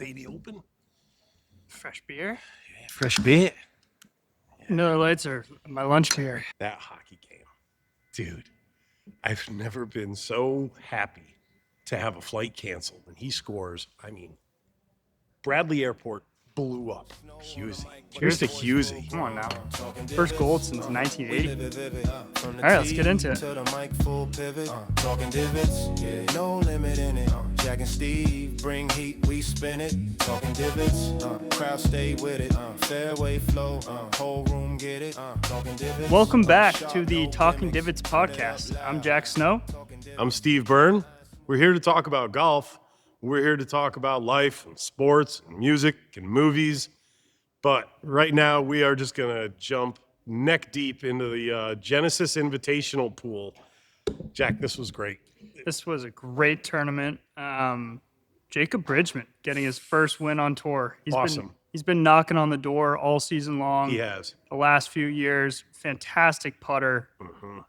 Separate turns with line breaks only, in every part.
day the Open.
Fresh beer?
Yeah, fresh beer.
Miller Lights are my lunch beer.
That hockey game. Dude, I've never been so happy to have a flight canceled. And he scores. I mean, Bradley Airport blew up. Husey. Cheers to Husey.
Come on now. First goal since 1980. All right, let's get into it.
Talking divots, yeah, no limit in it. Jack and Steve bring heat, we spin it. Talking divots, crowd stay with it. Fairway flow, whole room get it. Talking divots.
Welcome back to the Talking Divots podcast. I'm Jack Snow.
I'm Steve Byrne. We're here to talk about golf. We're here to talk about life and sports and music and movies. But right now, we are just going to jump neck deep into the Genesis Invitational pool. Jack, this was great.
This was a great tournament. Jacob Bridgman getting his first win on tour.
Awesome.
He's been knocking on the door all season long.
He has.
The last few years, fantastic putter.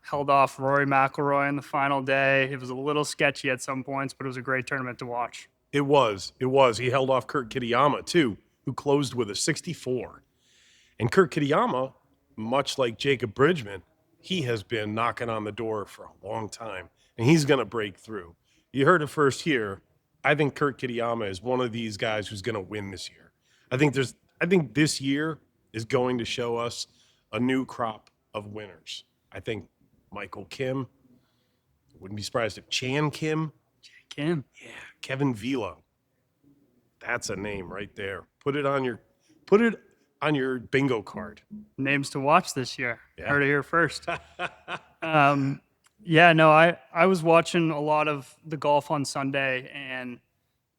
Held off Rory McIlroy in the final day. It was a little sketchy at some points, but it was a great tournament to watch.
It was. He held off Kurt Kitayama, too, who closed with a 64. And Kurt Kitayama, much like Jacob Bridgman, he has been knocking on the door for a long time, and he's going to break through. You heard it first here. I think Kurt Kitayama is one of these guys who's going to win this year. I think this year is going to show us a new crop of winners. I think Michael Kim. Wouldn't be surprised if Chan Kim.
Kim.
Yeah, Kevin Velo. That's a name right there. Put it on your bingo card.
Names to watch this year.
Yeah.
Heard it here first. I was watching a lot of the golf on Sunday, and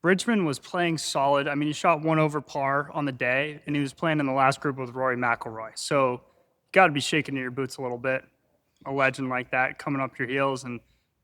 Bridgman was playing solid. I mean, he shot one over par on the day, and he was playing in the last group with Rory McIlroy. So you got to be shaking your boots a little bit. A legend like that coming up your heels. And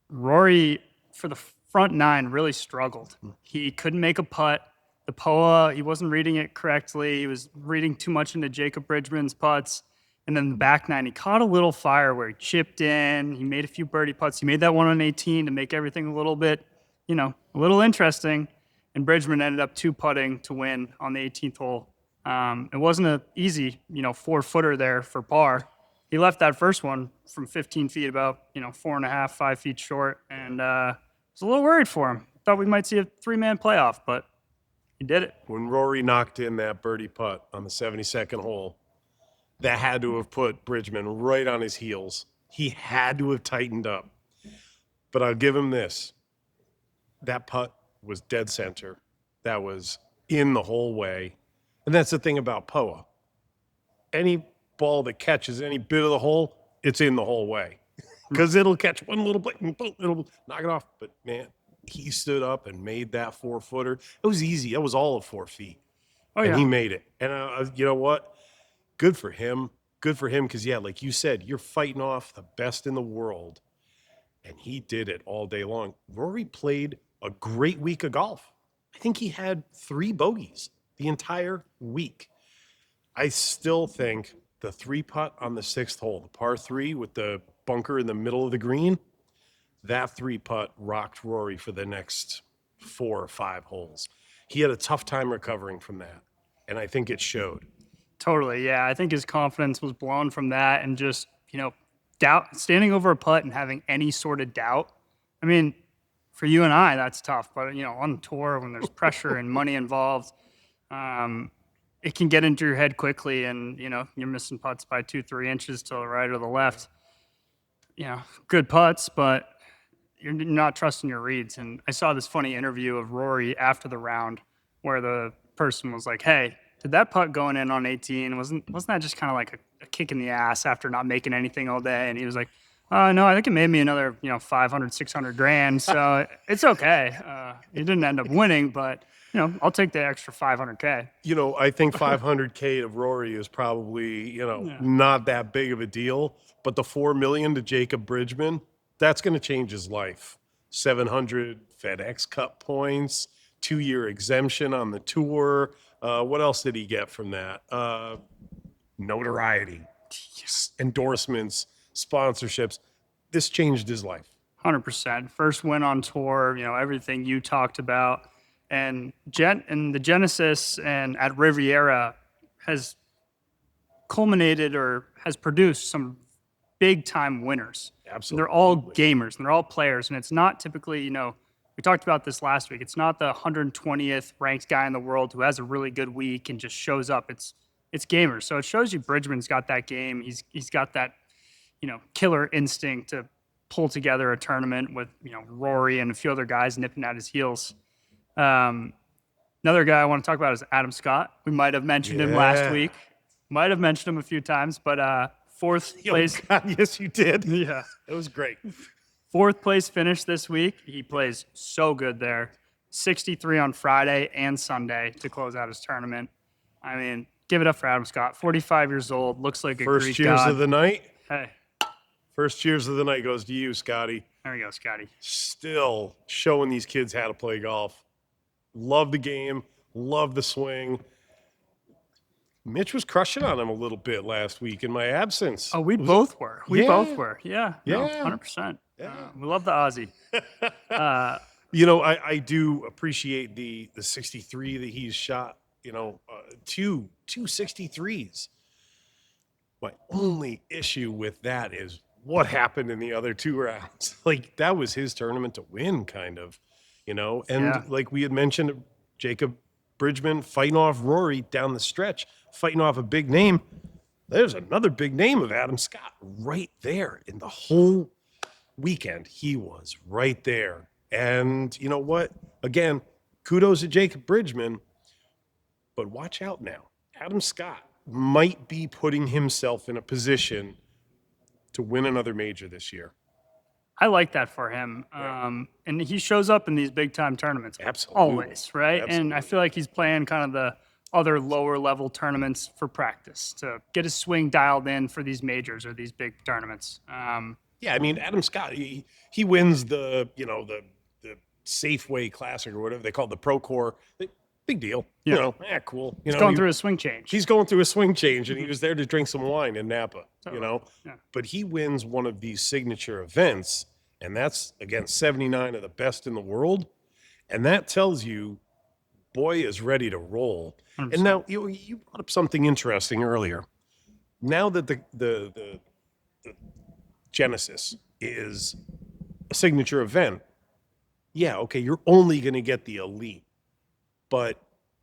Rory, for the front nine, really struggled. He couldn't make a putt. The POA, he wasn't reading it correctly. He was reading too much into Jacob Bridgman's putts. And then the back nine, he caught a little fire where he chipped in. He made a few birdie putts. He made that one on 18 to make everything a little bit, a little interesting. And Bridgman ended up two-putting to win on the 18th hole. It wasn't an easy, 4-footer there for par. He left that first one from 15 feet, about, 4.5, 5 feet short. And I was a little worried for him. Thought we might see a three-man playoff, but he did it.
When Rory knocked in that birdie putt on the 72nd hole, that had to have put Bridgman right on his heels. He had to have tightened up. But I'll give him this. That putt was dead center. That was in the whole way. And that's the thing about POA. Any ball that catches any bit of the hole, it's in the whole way. Because it'll catch one little bit and boom, it'll knock it off. But, man, he stood up and made that 4-footer. It was easy. It was all of 4 feet.
Oh, yeah.
And he made it. And you know what? Good for him. Good for him because, yeah, like you said, you're fighting off the best in the world. And he did it all day long. Rory played a great week of golf. I think he had 3 bogeys the entire week. I still think the 3-putt on the 6th hole, the par 3 with the bunker in the middle of the green, that 3-putt rocked Rory for the next 4 or 5 holes. He had a tough time recovering from that, and I think it showed.
Totally, yeah. I think his confidence was blown from that and just, doubt, standing over a putt and having any sort of doubt. I mean, for you and I, that's tough. But, on the tour, when there's pressure and money involved, it can get into your head quickly and, you're missing putts by 2-3 inches to the right or the left. Good putts, but you're not trusting your reads. And I saw this funny interview of Rory after the round where the person was like, hey, did that putt going in on 18, wasn't that just kind of like a kick in the ass after not making anything all day? And he was like, no, I think it made me another, 500, 600 grand. So it's okay. He didn't end up winning, but, I'll take the extra 500K.
I think 500K of Rory is probably, not that big of a deal. But the $4 million to Jacob Bridgman, that's going to change his life. 700 FedEx Cup points, 2-year exemption on the tour. What else did he get from that? Notoriety, endorsements, sponsorships. This changed his life.
100%. First win on tour, everything you talked about. And the Genesis and at Riviera has culminated or has produced some big time winners. And they're all gamers and they're all players. And it's not typically, we talked about this last week. It's not the 120th ranked guy in the world who has a really good week and just shows up. It's gamers. So it shows you Bridgman's got that game. He's got that, killer instinct to pull together a tournament with, Rory and a few other guys nipping at his heels. Another guy I want to talk about is Adam Scott. We might have mentioned him last week. Might have mentioned him a few times, but fourth place.
God, yes, you did.
Yeah.
It was great.
Fourth place finish this week. He plays so good there. 63 on Friday and Sunday to close out his tournament. I mean, give it up for Adam Scott. 45 years old. Looks like a
First
Greek
cheers
god.
of the night.
Hey,
First cheers of the night goes to you, Scotty.
there we go, Scotty.
Still showing these kids how to play golf. Love the game. Love the swing. Mitch was crushing on him a little bit last week in my absence.
Oh, we both were. We
Yeah.
both were. Yeah. No,
Yeah.
100%.
Yeah.
We love the Aussie.
I do appreciate the 63 that he's shot, two 63s. My only issue with that is what happened in the other two rounds. Like, that was his tournament to win, kind of, and
Yeah.
like we had mentioned, Jacob Bridgman fighting off Rory down the stretch, fighting off a big name. There's another big name of Adam Scott right there in the whole weekend. He was right there. And you know what? Again, kudos to Jacob Bridgman, but watch out now. Adam Scott might be putting himself in a position to win another major this year.
I like that for him. And he shows up in these big time tournaments.
Absolutely.
Always, right? And I
Absolutely.
feel like he's playing kind of the other lower level tournaments for practice to get his swing dialed in for these majors or these big tournaments.
Yeah, I mean, Adam Scott, he wins the Safeway Classic or whatever they call it, the Procore. Big deal.
Yeah.
Cool.
He's going through a swing change.
He's going through a swing change, and he was there to drink some wine in Napa,
Yeah.
But he wins one of these signature events, and that's against 79 of the best in the world. And that tells you, boy is ready to roll.
100%.
And now you brought up something interesting earlier. Now that the Genesis is a signature event, yeah, okay, you're only going to get the elite. But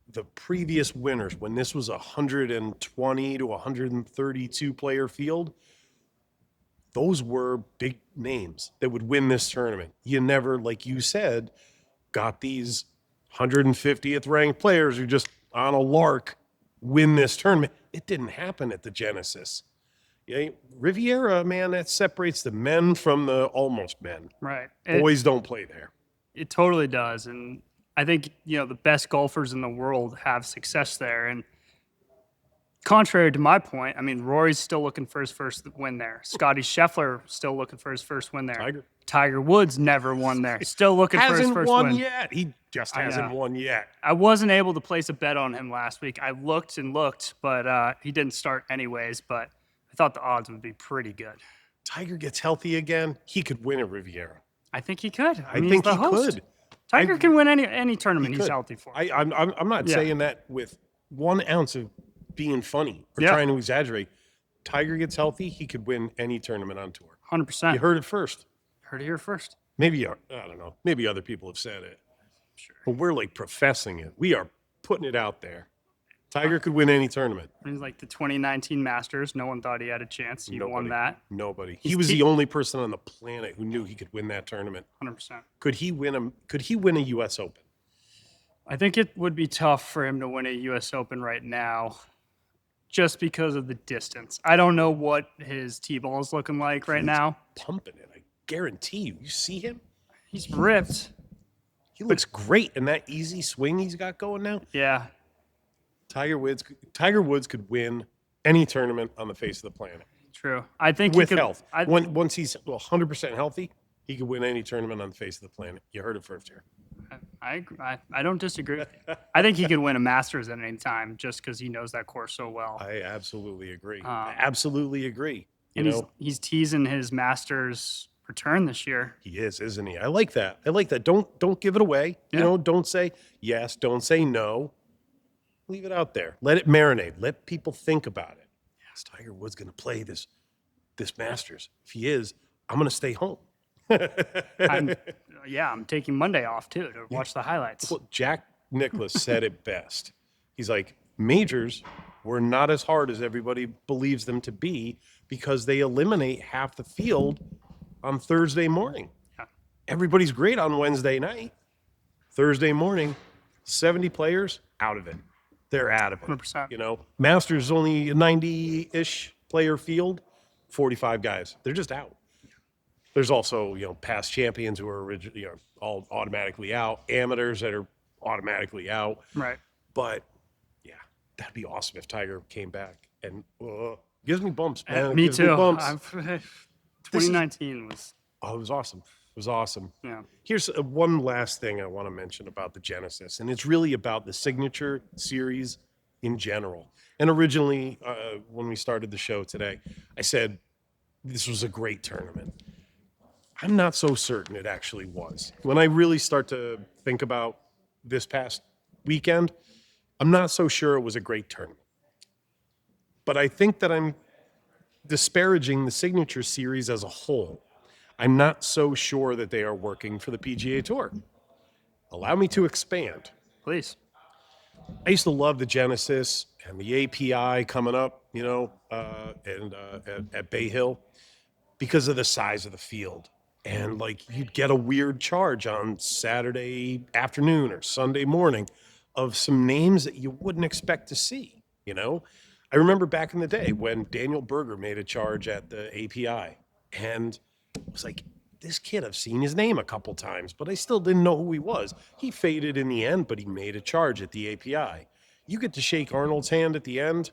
the previous winners, when this was a 120 to 132 player field, those were big names that would win this tournament. You never, like you said, got these 150th ranked players who just on a lark win this tournament. It didn't happen at the Genesis. Yeah, Riviera, man, that separates the men from the almost men.
Right.
Boys don't play there.
It totally does. And I think, the best golfers in the world have success there. And contrary to my point, I mean, Rory's still looking for his first win there. Scotty Scheffler still looking for his first win there. Tiger Woods never won there. Still looking for his first
won
win.
yet. He just hasn't won yet.
I wasn't able to place a bet on him last week. I looked and looked, but he didn't start anyways. But I thought the odds would be pretty good.
Tiger gets healthy again, he could win at Riviera.
I think he could.
I think he could.
Tiger can win any tournament he's
could.
healthy for.
I'm not saying that with 1 ounce of being funny or
Yeah.
trying to exaggerate. Tiger gets healthy, he could win any tournament on tour.
100%.
You heard it first.
Heard it here first.
Maybe I don't know. Maybe other people have said it.
Sure.
But we're like professing it. We are putting it out there. Tiger could win any tournament.
I mean, like the 2019 Masters, no one thought he had a chance. He won that.
Nobody. He was the only person on the planet who knew he could win that tournament.
100%.
Could he win a US Open?
I think it would be tough for him to win a U.S. Open right now just because of the distance. I don't know what his T-ball is looking like right now.
Pumping it. I guarantee you. You see him?
He's ripped.
He looks great in that easy swing he's got going now.
Yeah.
Tiger Woods could win any tournament on the face of the planet
True. I think
with
he could,
health. Once he's 100% healthy, he could win any tournament on the face of the planet. You heard it first here.
I don't disagree with you. I think he could win a Masters at any time just because he knows that course so well.
I absolutely agree. I absolutely agree.
And he's teasing his Masters return this year.
He is, isn't he? I like that. I like that. Don't give it away.
Yeah.
You know, don't say yes, don't say no. Leave it out there. Let it marinate. Let people think about it. Is Tiger Woods going to play this Masters? If he is, I'm going to stay home.
I'm taking Monday off too to watch the highlights.
Well, Jack Nicklaus said it best. He's like, majors were not as hard as everybody believes them to be because they eliminate half the field on Thursday morning.
Yeah.
Everybody's great on Wednesday night. Thursday morning, 70 players out of it. They're out of it.
100%.
You know, Masters only a 90-ish player field, 45 guys. They're just out. There's also, you know, past champions who are originally, you know, all automatically out, amateurs that are automatically out.
Right.
But yeah, that'd be awesome if Tiger came back and gives me bumps, man. It
Me
gives me
too.
bumps.
2019 was,
Oh, it was awesome. It was awesome.
yeah.
Here's one last thing I want to mention about the Genesis, and it's really about the signature series in general. And originally, when we started the show today, I said this was a great tournament. I'm not so certain it actually was. When I really start to think about this past weekend, I'm not so sure it was a great tournament. But I think that I'm disparaging the signature series as a whole. I'm not so sure that they are working for the PGA Tour. Allow me to expand.
Please.
I used to love the Genesis and the API coming up, you know, at Bay Hill because of the size of the field. And like you'd get a weird charge on Saturday afternoon or Sunday morning of some names that you wouldn't expect to see, you know? I remember back in the day when Daniel Berger made a charge at the API, and I was like, this kid, I've seen his name a couple times, but I still didn't know who he was. He faded in the end, but he made a charge at the API. You get to shake Arnold's hand at the end,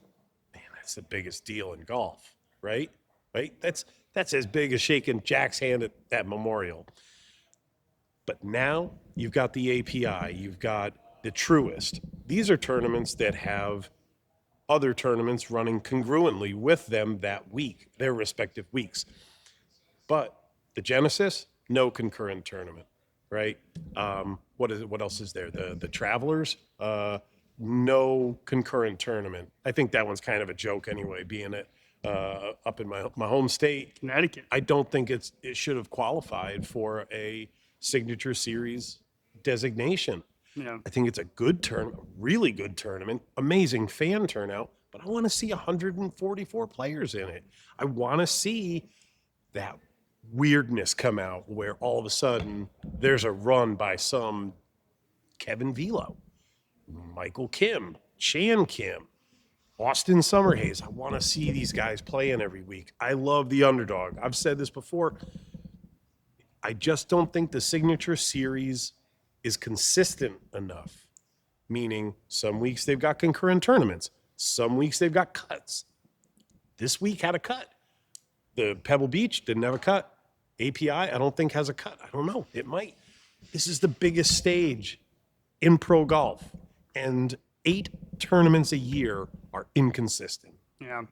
man, that's the biggest deal in golf, right? Right? That's as big as shaking Jack's hand at that Memorial. But now you've got the API, you've got the Truist. These are tournaments that have other tournaments running congruently with them that week, their respective weeks. But the Genesis, no concurrent tournament, right? What else is there? The Travelers, no concurrent tournament. I think that one's kind of a joke anyway, being it up in my home state.
Connecticut.
I don't think it should have qualified for a signature series designation.
Yeah.
I think it's a good tournament, really good tournament, amazing fan turnout, but I want to see 144 players in it. I want to see that weirdness come out where all of a sudden there's a run by some Kevin Velo, Michael Kim, Chan Kim, Austin Summerhays. I want to see these guys playing every week. I love the underdog. I've said this before. I just don't think the signature series is consistent enough, meaning some weeks they've got concurrent tournaments. Some weeks they've got cuts. This week had a cut. The Pebble Beach didn't have a cut. API, I don't think has a cut. I don't know. It might. This is the biggest stage in pro golf, and 8 tournaments a year are inconsistent.
Yeah.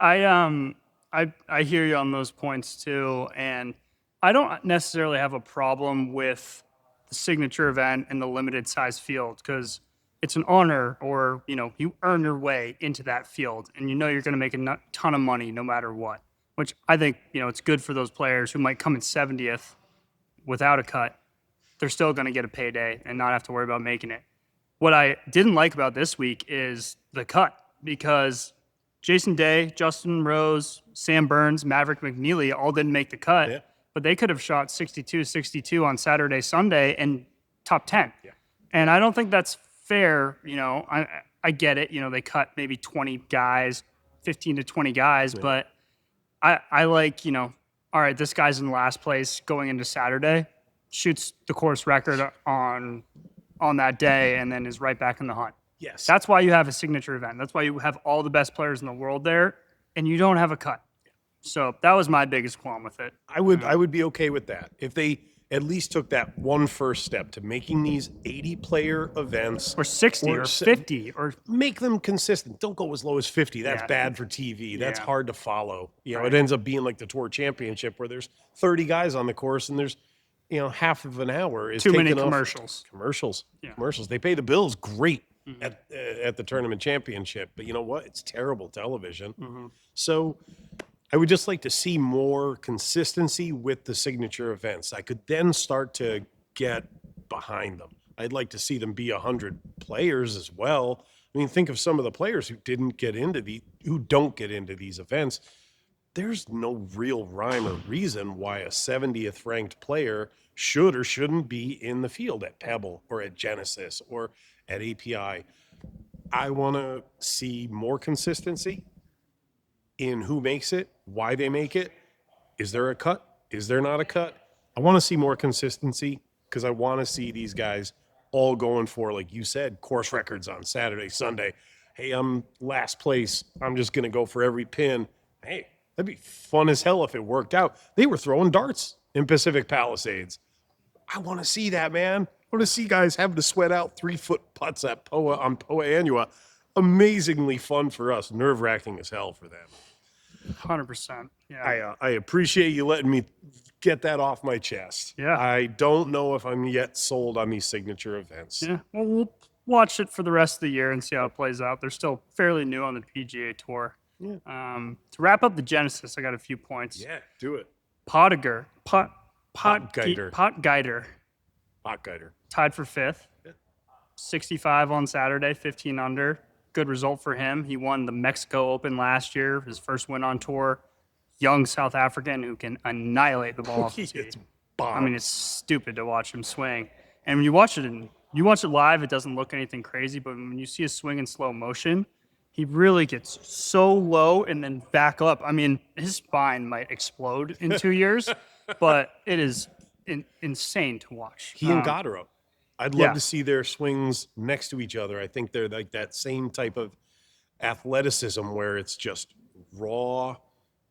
I hear you on those points too, and I don't necessarily have a problem with the signature event and the limited size field because it's an honor, or you earn your way into that field, and you're going to make a ton of money no matter what. Which I think it's good for those players who might come in 70th without a cut. They're still going to get a payday and not have to worry about making it. What I didn't like about this week is the cut, because Jason Day, Justin Rose, Sam Burns, Maverick McNeely all didn't make the cut,
Yeah.
but they could have shot 62-62 on Saturday, Sunday, and top 10.
Yeah.
And I don't think that's fair. I get it. They cut maybe 20 guys, 15 to 20 guys, but I like, all right, this guy's in last place going into Saturday, shoots the course record on that day, and then is right back in the hunt.
Yes.
That's why you have a signature event. That's why you have all the best players in the world there, and you don't have a cut. So that was my biggest qualm with it.
I would be okay with that. If at least took that one first step to making these 80-player events
Or 60 or
se-
50 or
make them consistent. Don't go as low as 50. That's
Yeah.
bad for TV. That's
Yeah.
hard to follow.
Right.
It ends up being like the Tour Championship where there's 30 guys on the course and there's, half of an hour is
too many
taken off
commercials.
Commercials. They pay the bills great at the tournament championship, but you know what? It's terrible television. So I would just like to see more consistency with the signature events. I could then start to get behind them. I'd like to see them be 100 players as well. I mean, think of some of the players who don't get into these events. There's no real rhyme or reason why a 70th ranked player should or shouldn't be in the field at Pebble or at Genesis or at API. I want to see more consistency in who makes it, why they make it. Is there a cut? Is there not a cut? I want to see more consistency because I want to see these guys all going for, like you said, course records on Saturday, Sunday. Hey, I'm last place. I'm just going to go for every pin. Hey, that'd be fun as hell if it worked out. They were throwing darts in Pacific Palisades. I want to see that, man. I want to see guys having to sweat out 3-foot putts at on Poa Annua. Amazingly fun for us. Nerve-wracking as hell for them.
100%. Yeah.
I appreciate you letting me get that off my chest.
Yeah.
I don't know if I'm yet sold on these signature events.
Yeah. Well, we'll watch it for the rest of the year and see how it plays out. They're still fairly new on the PGA Tour.
Yeah.
To wrap up the Genesis, I got a few points.
Yeah, do it.
Pottinger,
Potgieter.
Potgieter, tied for 5th. 65 on Saturday, 15 under. Good result for him. He won the Mexico Open last year, his first win on tour. Young South African who can annihilate the ball off the tee. I mean, it's stupid to watch him swing. And when you watch it live, it doesn't look anything crazy. But when you see a swing in slow motion, he really gets so low and then back up. I mean, his spine might explode in 2 years, but it is insane to watch.
He and Goddard. I'd love
yeah.
to see their swings next to each other. I think they're like that same type of athleticism where it's just raw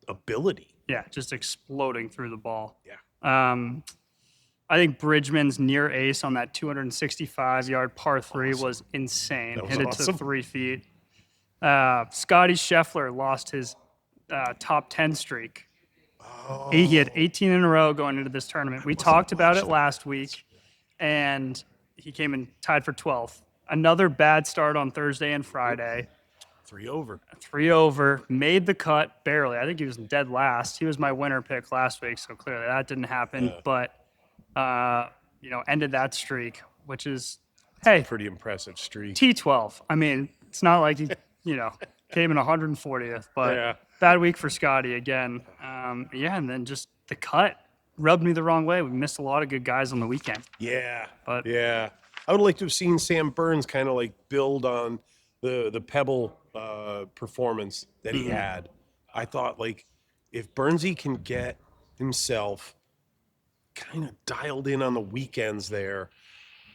ability.
Yeah, just exploding through the ball.
Yeah.
I think Bridgman's near ace on that 265-yard par 3 was insane.
That was
Hit it
awesome.
to 3 feet. Scotty Scheffler lost his top 10 streak.
Oh.
He had 18 in a row going into this tournament. We talked about it last week, and he came in tied for 12th. Another bad start on Thursday and Friday.
3 over.
3 over, made the cut barely. I think he was dead last. He was my winner pick last week, so clearly that didn't happen.
Yeah.
But, ended that streak, which is, hey,
Pretty impressive streak.
T12. I mean, it's not like he, came in 140th, but
Yeah.
bad week for Scotty again. And then just the cut rubbed me the wrong way. We missed a lot of good guys on the weekend.
Yeah.
But-
yeah. I would like to have seen Sam Burns kind of like build on the Pebble performance that he had. I thought, like, if Burnsy can get himself kind of dialed in on the weekends there,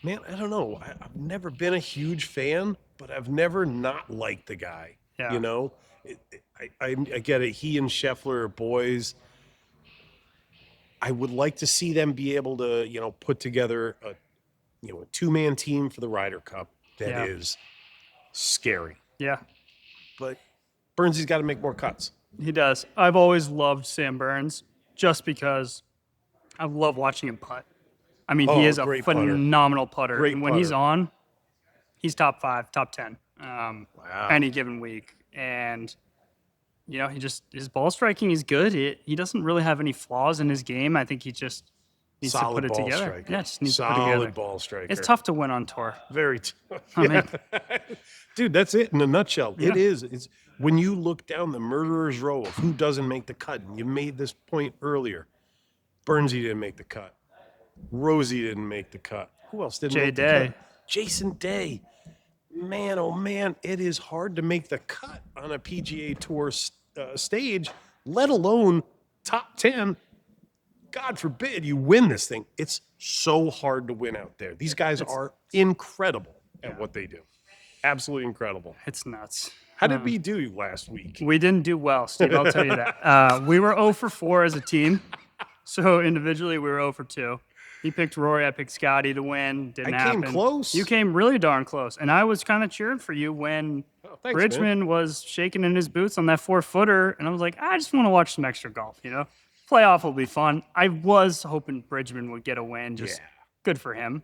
man, I don't know. I've never been a huge fan, but I've never not liked the guy.
Yeah.
You know, I get it. He and Scheffler are boys. I would like to see them be able to, put together a 2-man team for the Ryder Cup that is scary.
Yeah,
But Burnsy's got to make more cuts.
he does. I've always loved Sam Burns just because I love watching him putt. I mean, he is a
great putter.
phenomenal putter.
Great
and when he's
putter.
on, he's top 5, top 10
Wow.
any given week. And, his ball striking is good. He doesn't really have any flaws in his game. I think he just needs
Solid
to put it
ball
together.
striker.
Yeah, just needs to put it together.
Solid ball striker.
It's tough to win on tour.
Very tough.
I mean,
Dude, that's it in a nutshell.
Yeah.
It is. It's when you look down the murderer's row of who doesn't make the cut, and you made this point earlier. Burnsy didn't make the cut. Rosie didn't make the cut. Who else didn't
Jay
make the
Day.
cut? Jason Day. Man, oh man, it is hard to make the cut on a PGA Tour stage, let alone top 10. God forbid you win this thing. It's so hard to win out there. These guys are incredible at what they do. Absolutely incredible.
it's nuts.
How did we do last week?
We didn't do well, Steve. I'll tell you that. We were 0 for 4 as a team. So individually, we were 0 for 2. He picked Rory. I picked Scotty to win. Didn't
I
happen.
came close.
You came really darn close. And I was kind of cheering for you when
Oh, thanks, man.
Bridgman was shaking in his boots on that 4-footer. And I was like, I just want to watch some extra golf, you know? Playoff will be fun. I was hoping Bridgman would get a win. Just
Yeah.
good for him.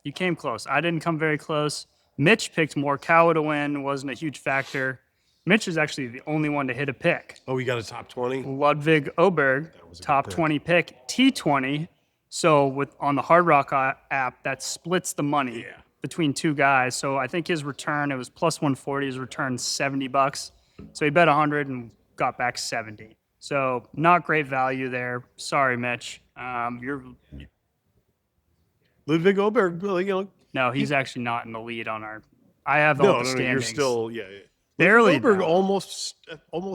You came close. I didn't come very close. Mitch picked Morikawa to win. Wasn't a huge factor. Mitch is actually the only one to hit a pick.
Oh, we got a top 20?
Ludwig Oberg,
was a
top
good pick.
20 pick, T20. So on the Hard Rock app, that splits the money between two guys. So I think his return, it was plus 140. His return $70. So he bet 100 and got back 70. So not great value there. Sorry, Mitch.
Ludwig Oberg, well, you know.
No, he's actually not in the lead on our. I have all
No,
the
no,
standings.
you're still, yeah.
Barely,
Oberg
though.
almost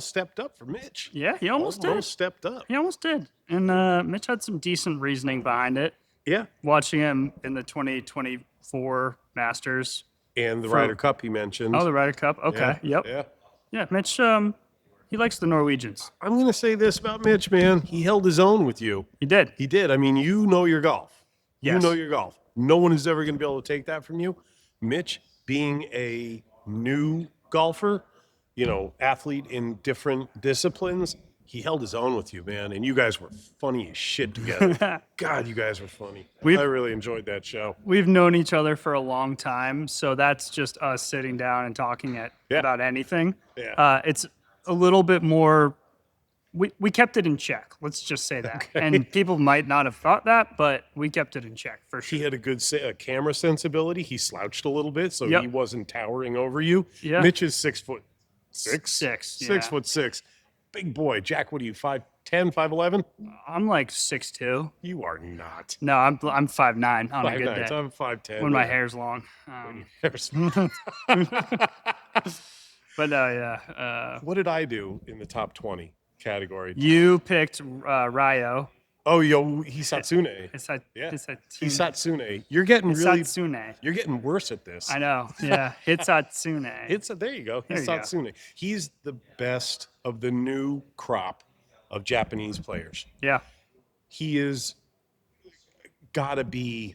stepped up for Mitch.
Yeah, he almost did.
Stepped up.
He almost did. And Mitch had some decent reasoning behind it.
Yeah.
Watching him in the 2024 Masters.
And the Ryder Cup he mentioned.
Oh, the Ryder Cup. Okay.
Yeah.
Yep.
Yeah.
Yeah, Mitch. He likes the Norwegians.
I'm going to say this about Mitch, man. He held his own with you.
He did.
He did. I mean, you know your golf. You
Yes.
know your golf. No one is ever going to be able to take that from you. Mitch, being a new golfer, you know, athlete in different disciplines, he held his own with you, man. And you guys were funny as shit together. God, you guys were funny. I really enjoyed that show.
We've known each other for a long time, so that's just us sitting down and talking about anything.
Yeah.
It's a little bit more. We kept it in check. Let's just say that.
Okay.
And people might not have thought that, but we kept it in check for sure.
He had a good camera sensibility. He slouched a little bit, so
Yep.
he wasn't towering over you.
Yeah.
Mitch is 6'6".
Six, yeah.
6'6". Big boy. Jack, what are you, 5'10", 5'11"?
I'm like 6'2".
You are not.
No, I'm 5'9" on a good
5'9".
day.
So I'm 5'10".
When my hair's long. But no, yeah.
What did I do in the top 20 category?
You picked Ryo.
Oh, yo, Hisatsune. Yeah. Hisatsune. You're getting really.
Hisatsune.
You're getting worse at this.
I know. Yeah. Hitsatsune.
There you go.
There you go.
Hisatsune. He's the best of the new crop of Japanese players.
Yeah.
He is got to be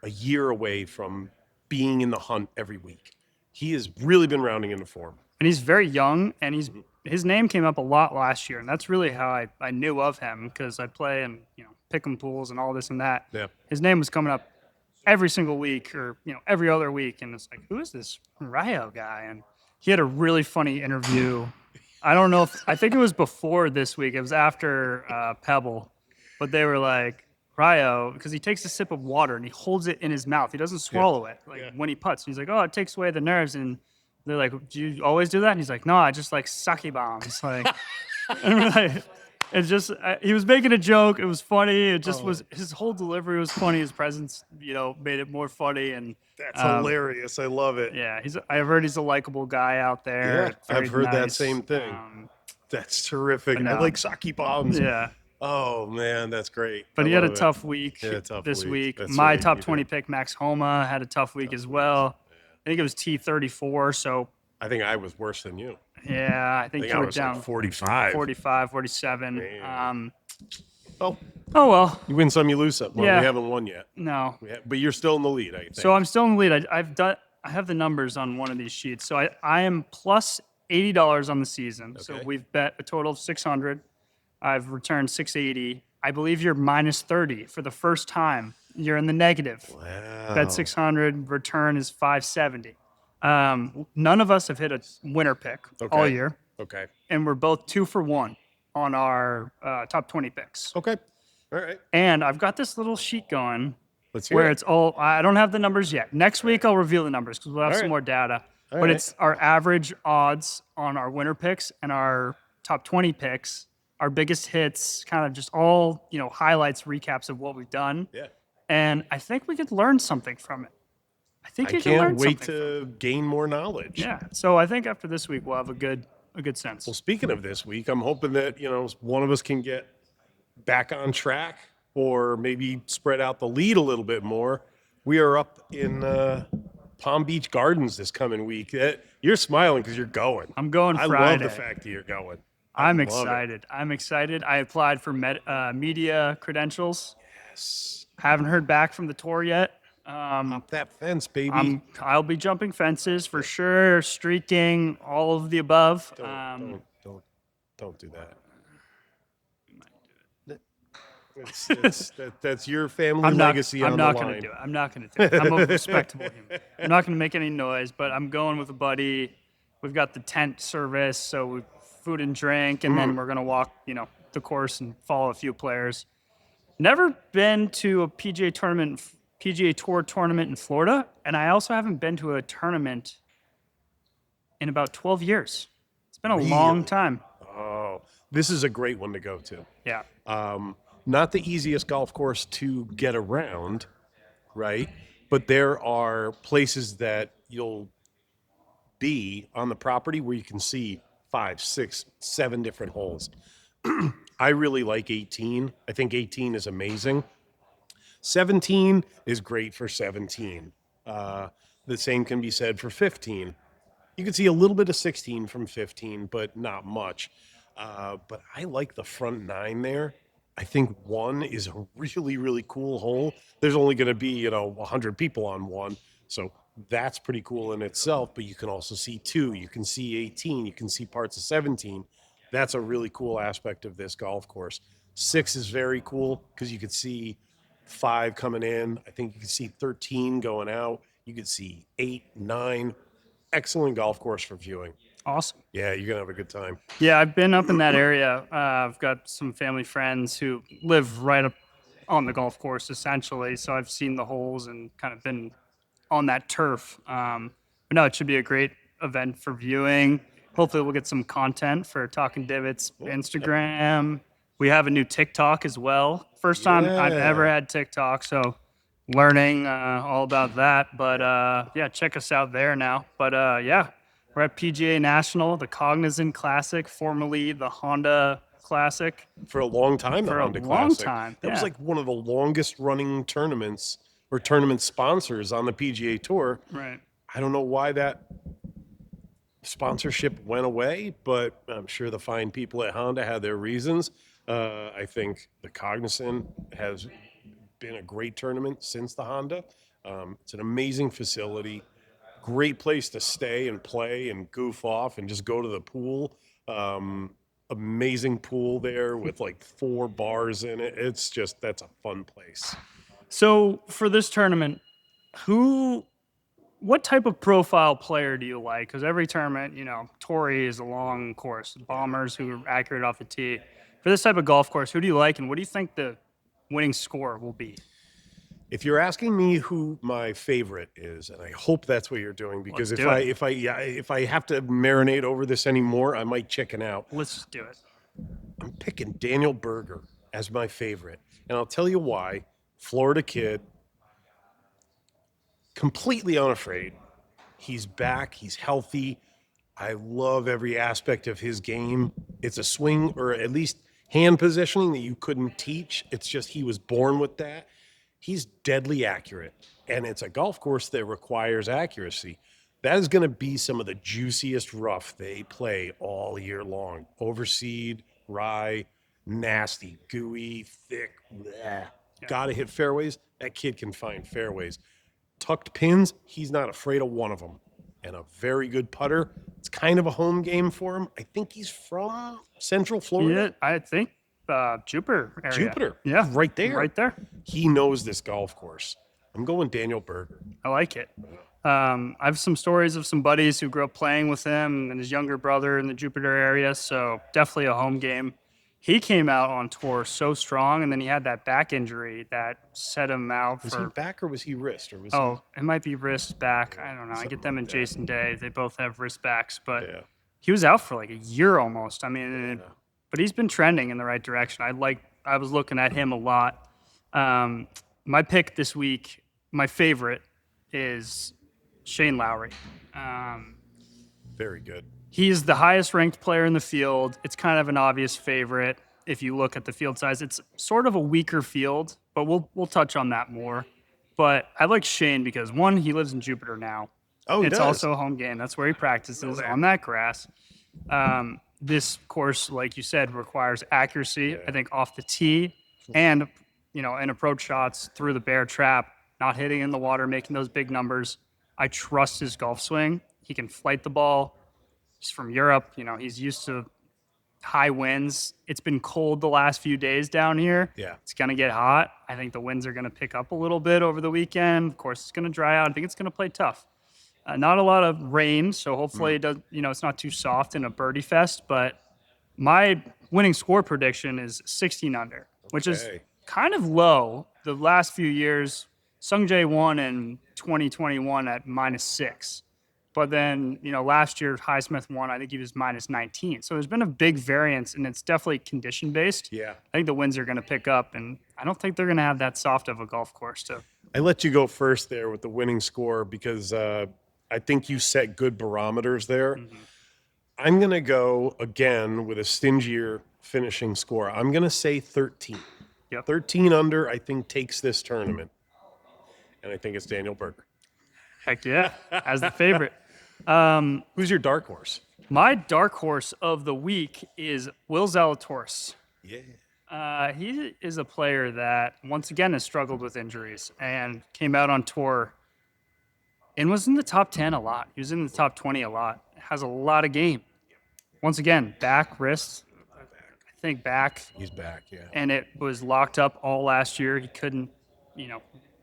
a year away from being in the hunt every week. He has really been rounding into form.
And he's very young, and his name came up a lot last year, and that's really how I knew of him, because I play in pick'em pools and all this and that.
Yeah.
His name was coming up every single week, or every other week, and it's like, who is this Ryo guy? And he had a really funny interview. I don't know I think it was before this week. It was after Pebble, but they were like, Ryo, because he takes a sip of water and he holds it in his mouth. He doesn't swallow it when he putts. He's like, oh, it takes away the nerves. And they're like, do you always do that? And he's like, no, I just like sake bombs. Like, and we're like, it's just, he was making a joke. It was funny. It just was, his whole delivery was funny. His presence, made it more funny. And
That's hilarious. I love it.
yeah, I've heard he's a likable guy out there.
Yeah, I've heard that
nice.
same thing. That's terrific.
no.
I like sake bombs.
Yeah.
Oh, man, that's great.
But
I
he had a
love it.
tough week this week. My top 20 pick, Max Homa, had a tough week as well. I think it was T34, so
I think I was worse than you.
yeah, I think
I
you were
was
down
like 45.
45, 47.
Man.
Oh well,
You win some, you lose some. Well,
Yeah.
we haven't won yet.
no.
But you're still in the lead, I think.
So I'm still in the lead. I have the numbers on one of these sheets. So I am plus $80 on the season. So
Okay.
we've bet a total of 600. I've returned 680. I believe you're minus 30 for the first time. You're in the negative.
Wow.
Bet 600, return is 570. None of us have hit a winner pick all
Okay.
year,
Okay.
and we're both 2 for 1 on our top 20 picks.
Okay. All right.
And I've got this little sheet going
Let's hear
where
it.
it's all, I don't have the numbers yet. Next week I'll reveal the numbers because we'll have
All
some
right.
more data.
All
But
right.
it's our average odds on our winner picks and our top 20 picks, our biggest hits, kind of just all, highlights, recaps of what we've done.
Yeah.
And I think we could learn something from it. I think
I
you can learn
can't wait
something from it.
to gain more knowledge.
Yeah. So I think after this week we'll have a good sense.
Well, speaking of this week, I'm hoping that, one of us can get back on track or maybe spread out the lead a little bit more. We are up in Palm Beach Gardens this coming week. You're smiling because you're going.
I'm going
I
Friday.
love the fact that you're going.
I'm
love it.
excited. I'm excited. I applied for media credentials.
Yes.
Haven't heard back from the tour yet.
Hop that fence, baby.
I'll be jumping fences for sure, streaking, all of the above.
Don't do that. That's your family legacy
I'm
on the
not going to
line.
do it. I'm not going to do it. I'm a respectable human. I'm not going to make any noise, but I'm going with a buddy. We've got the tent service, so we food and drink, and then we're going to walk, the course and follow a few players. Never been to a PGA Tour tournament in Florida, and I also haven't been to a tournament in about 12 years. It's been a long
Really?
time.
Oh, this is a great one to go to.
Yeah.
Not the easiest golf course to get around, right? But there are places that you'll be on the property where you can see 5, 6, 7 different holes. I really like 18. I think 18 is amazing. 17 is great for 17. The same can be said for 15. You can see a little bit of 16 from 15, but not much. But I like the front 9 there. I think 1 is a really, really cool hole. There's only going to be, 100 people on 1. So that's pretty cool in itself. But you can also see 2. You can see 18. You can see parts of 17. That's a really cool aspect of this golf course. 6 is very cool because you could see 5 coming in. I think you can see 13 going out. You could see 8, 9. Excellent golf course for viewing.
Awesome.
Yeah, you're going to have a good time.
Yeah, I've been up in that area. I've got some family friends who live right up on the golf course, essentially. So I've seen the holes and kind of been on that turf. But no, it should be a great event for viewing. Hopefully, we'll get some content for Talking Divots Instagram. We have a new TikTok as well. First time I've ever had TikTok, so learning all about that. But yeah, check us out there now. But yeah. We're at PGA National, the Cognizant Classic, formerly the Honda Classic.
For a long time,
For
the
a
Honda
long
Classic.
time,
That was
yeah.
like one of the longest running tournaments or tournament sponsors on the PGA Tour.
Right.
I don't know why that sponsorship went away, but I'm sure the fine people at Honda had their reasons. I think the Cognizant has been a great tournament since the Honda. It's an amazing facility. Great place to stay and play and goof off and just go to the pool. Amazing pool there with like 4 bars in it. That's a fun place.
So for this tournament, what type of profile player do you like? Because every tournament, Torrey is a long course. Bombers who are accurate off the tee. For this type of golf course, who do you like, and what do you think the winning score will be?
If you're asking me who my favorite is, and I hope that's what you're doing, because
Let's
if
do it.
if I have to marinate over this anymore, I might chicken out.
Let's just do it.
I'm picking Daniel Berger as my favorite, and I'll tell you why. Florida kid, completely unafraid. He's back. He's healthy. I love every aspect of his game. It's a swing, or at least hand positioning, that you couldn't teach. It's just he was born with that. He's deadly accurate, and it's a golf course that requires accuracy. That is going to be some of the juiciest rough they play all year long. Overseed, rye, nasty, gooey, thick. Got to hit fairways. That kid can find fairways. Tucked pins, he's not afraid of one of them. And a very good putter. It's kind of a home game for him. I think he's from Central Florida.
Yeah, I think Jupiter area.
Jupiter.
Yeah.
Right there.
Right there.
He knows this golf course. I'm going Daniel Berger.
I like it. I have some stories of some buddies who grew up playing with him and his younger brother in the Jupiter area, so definitely a home game. He came out on tour so strong, and then he had that back injury that set him out
Was he
for.
back or was he wrist? Or was
Oh, it might be wrist back. I don't know. I get them and Jason Day. They both have wrist backs, but
Yeah.
he was out for like a year almost. I mean, but he's been trending in the right direction. I was looking at him a lot. My pick this week, my favorite, is Shane Lowry.
Very good.
He's the highest ranked player in the field. It's kind of an obvious favorite if you look at the field size. It's sort of a weaker field, but we'll touch on that more. But I like Shane because, one, he lives in Jupiter now.
Oh, he
It's
does.
also a home game. That's where he practices on that grass. This course, like you said, requires accuracy, I think, off the tee and in approach shots through the bear trap, not hitting in the water, making those big numbers. I trust his golf swing. He can flight the ball. He's from Europe. He's used to high winds. It's been cold the last few days down here.
Yeah.
It's going to get hot. I think the winds are going to pick up a little bit over the weekend. Of course, it's going to dry out. I think it's going to play tough. Not a lot of rain, so hopefully it does. It's not too soft in a birdie fest. But my winning score prediction is 16 under, which is
Okay.
kind of low. The last few years, Sung Jae won in 2021 at -6. But then, last year, Highsmith won. I think he was -19. So there's been a big variance, and it's definitely condition-based.
Yeah.
I think the winds are going to pick up, and I don't think they're going to have that soft of a golf course to.
I let you go first there with the winning score because I think you set good barometers there. I'm going to go again with a stingier finishing score. I'm going to say 13.
Yep.
13 under, I think, takes this tournament. And I think it's Daniel Berger.
Heck yeah, as the favorite.
Who's your dark horse?
My dark horse of the week is Will Zalatoris.
Yeah.
He is a player that, once again, has struggled with injuries and came out on tour and was in the top 10 a lot. He was in the top 20 a lot. Has a lot of game. Once again, back, wrist, I think back.
He's back, yeah.
And it was locked up all last year. He couldn't,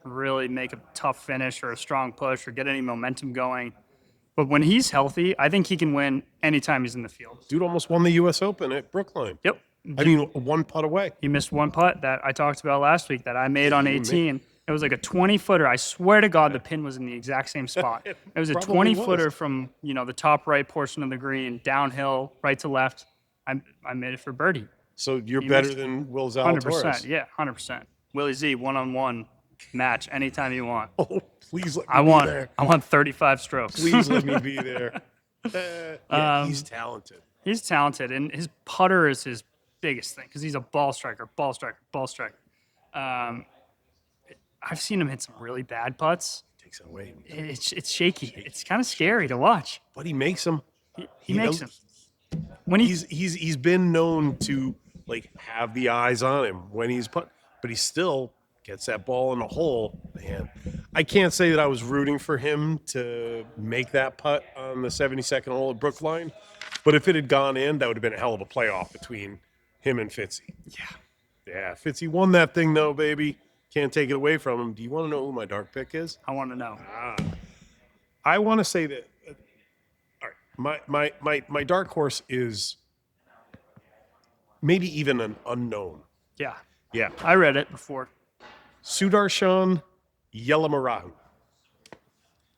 really make a tough finish or a strong push or get any momentum going. But when he's healthy, I think he can win anytime he's in the field.
Dude almost won the U.S. Open at Brookline.
Yep.
I mean, one putt away.
He missed one putt that I talked about last week that I made on 18. It was like a 20-footer. I swear to God, the pin was in the exact same spot. It was a
Probably
20-footer from, the top right portion of the green, downhill, right to left. I made it for birdie.
So you're
He
better
missed
than Will Zalatoris.
100%. Yeah, 100%. Willie Z, one-on-one match anytime you want.
Oh, please let me
I
be
want
there.
35 strokes.
Please let me be there. Yeah, he's talented.
He's talented, and his putter is his biggest thing because he's a ball striker. I've seen him hit some really bad putts.
Takes it away.
It's shaky. It's kind of scary to watch.
But he makes them.
He makes them. When
He's been known to have the eyes on him when he's put, but he still gets that ball in the hole. Man, I can't say that I was rooting for him to make that putt on the 72nd hole at Brookline, but if it had gone in, that would have been a hell of a playoff between him and Fitzy. Yeah, Fitzy won that thing though, baby. Can't take it away from him. Do you want to know who my dark pick is?
I want to know.
I want to say that. All right, my dark horse is maybe even an unknown.
Yeah,
Yeah,
I read it before.
Sudarshan Yelamurahu.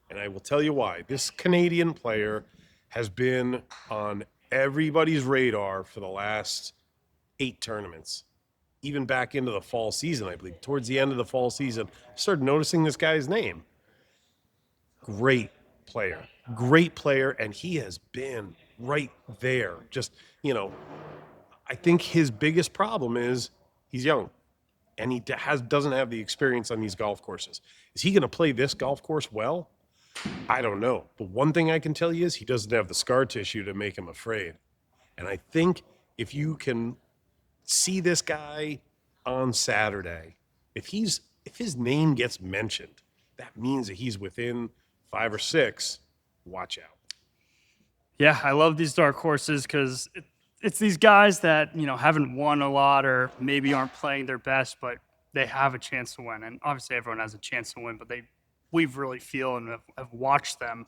And I will tell you why. This Canadian player has been on everybody's radar for the last 8 tournaments. Even back into the fall season, I believe. Towards the end of the fall season, I started noticing this guy's name. Great player, and he has been right there. Just, I think his biggest problem is he's young, and he doesn't have the experience on these golf courses. Is he going to play this golf course well? I don't know. But one thing I can tell you is he doesn't have the scar tissue to make him afraid. And I think if you can see this guy on Saturday, if his name gets mentioned, that means that he's within 5 or 6. Watch out.
Yeah, I love these dark horses because it's these guys that haven't won a lot or maybe aren't playing their best, but they have a chance to win. And obviously, everyone has a chance to win, but we really feel and have watched them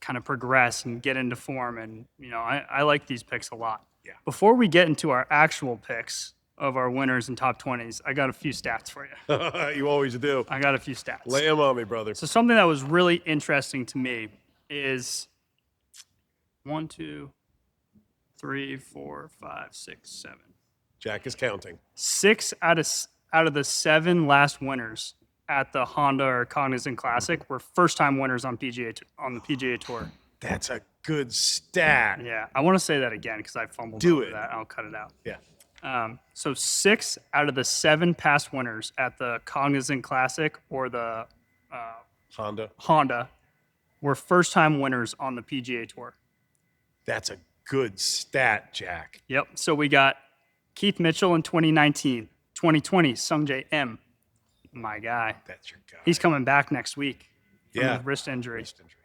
kind of progress and get into form. And I like these picks a lot.
Yeah.
Before we get into our actual picks of our winners and top 20s, I got a few stats for you.
You always do.
I got a few stats.
Lay them on me, brother.
So something that was really interesting to me is 1, 2, 3, 4, 5, 6, 7.
Jack is counting.
6 out of the 7 last winners at the Honda or Cognizant Classic were first-time winners on the PGA Tour.
That's a good stat.
Yeah, I want to say that again because I fumbled
Do
over
it.
that. I'll cut it out.
Yeah.
So 6 out of the 7 past winners at the Cognizant Classic or the Honda were first-time winners on the PGA Tour.
That's a good stat, Jack.
Yep. So we got Keith Mitchell in 2019, 2020, Sungjae M, my guy.
That's your guy.
He's coming back next week from
Yeah.
a wrist injury.
Wrist injury.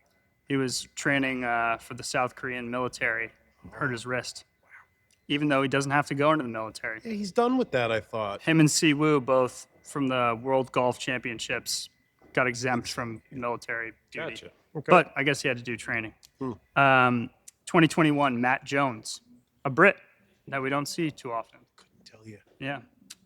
He was training for the South Korean military, hurt his wrist, even though he doesn't have to go into the military.
Yeah, he's done with that, I thought.
Him and Siwoo, both from the World Golf Championships, got exempt from military duty.
Gotcha. Okay.
But I guess he had to do training. 2021, Matt Jones, a Brit that we don't see too often.
Couldn't tell you.
Yeah,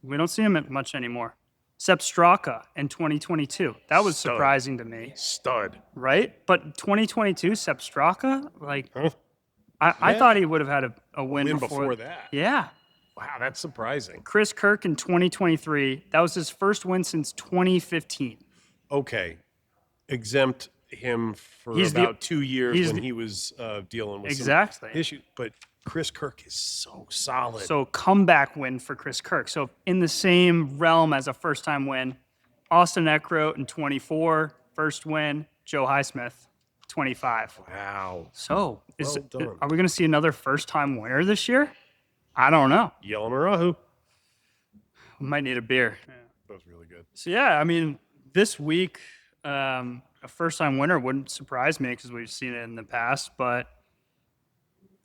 we don't see him much anymore. Sepp Straka in 2022. That was
Stud.
surprising to me,
Stud.
right? But 2022, Sepp Straka, like,
Huh?
I
Yeah.
thought he would have had a win,
Win before that.
Yeah.
Wow, that's surprising.
Chris Kirk in 2023. That was his first win since 2015.
Okay. Exempt him for
He's the-
about 2 years
he's
when
the-
he was dealing with
Exactly.
some issues. But Chris Kirk is so solid.
So comeback win for Chris Kirk. So in the same realm as a first-time win, Austin Eckroat in 24, first win. Joe Highsmith, 25.
wow.
So
Well done.
are we going to see another first-time winner this year? I don't know.
Yelamarahu.
We might need a beer.
That was really good.
So yeah, I mean, this week, a first-time winner wouldn't surprise me because we've seen it in the past. But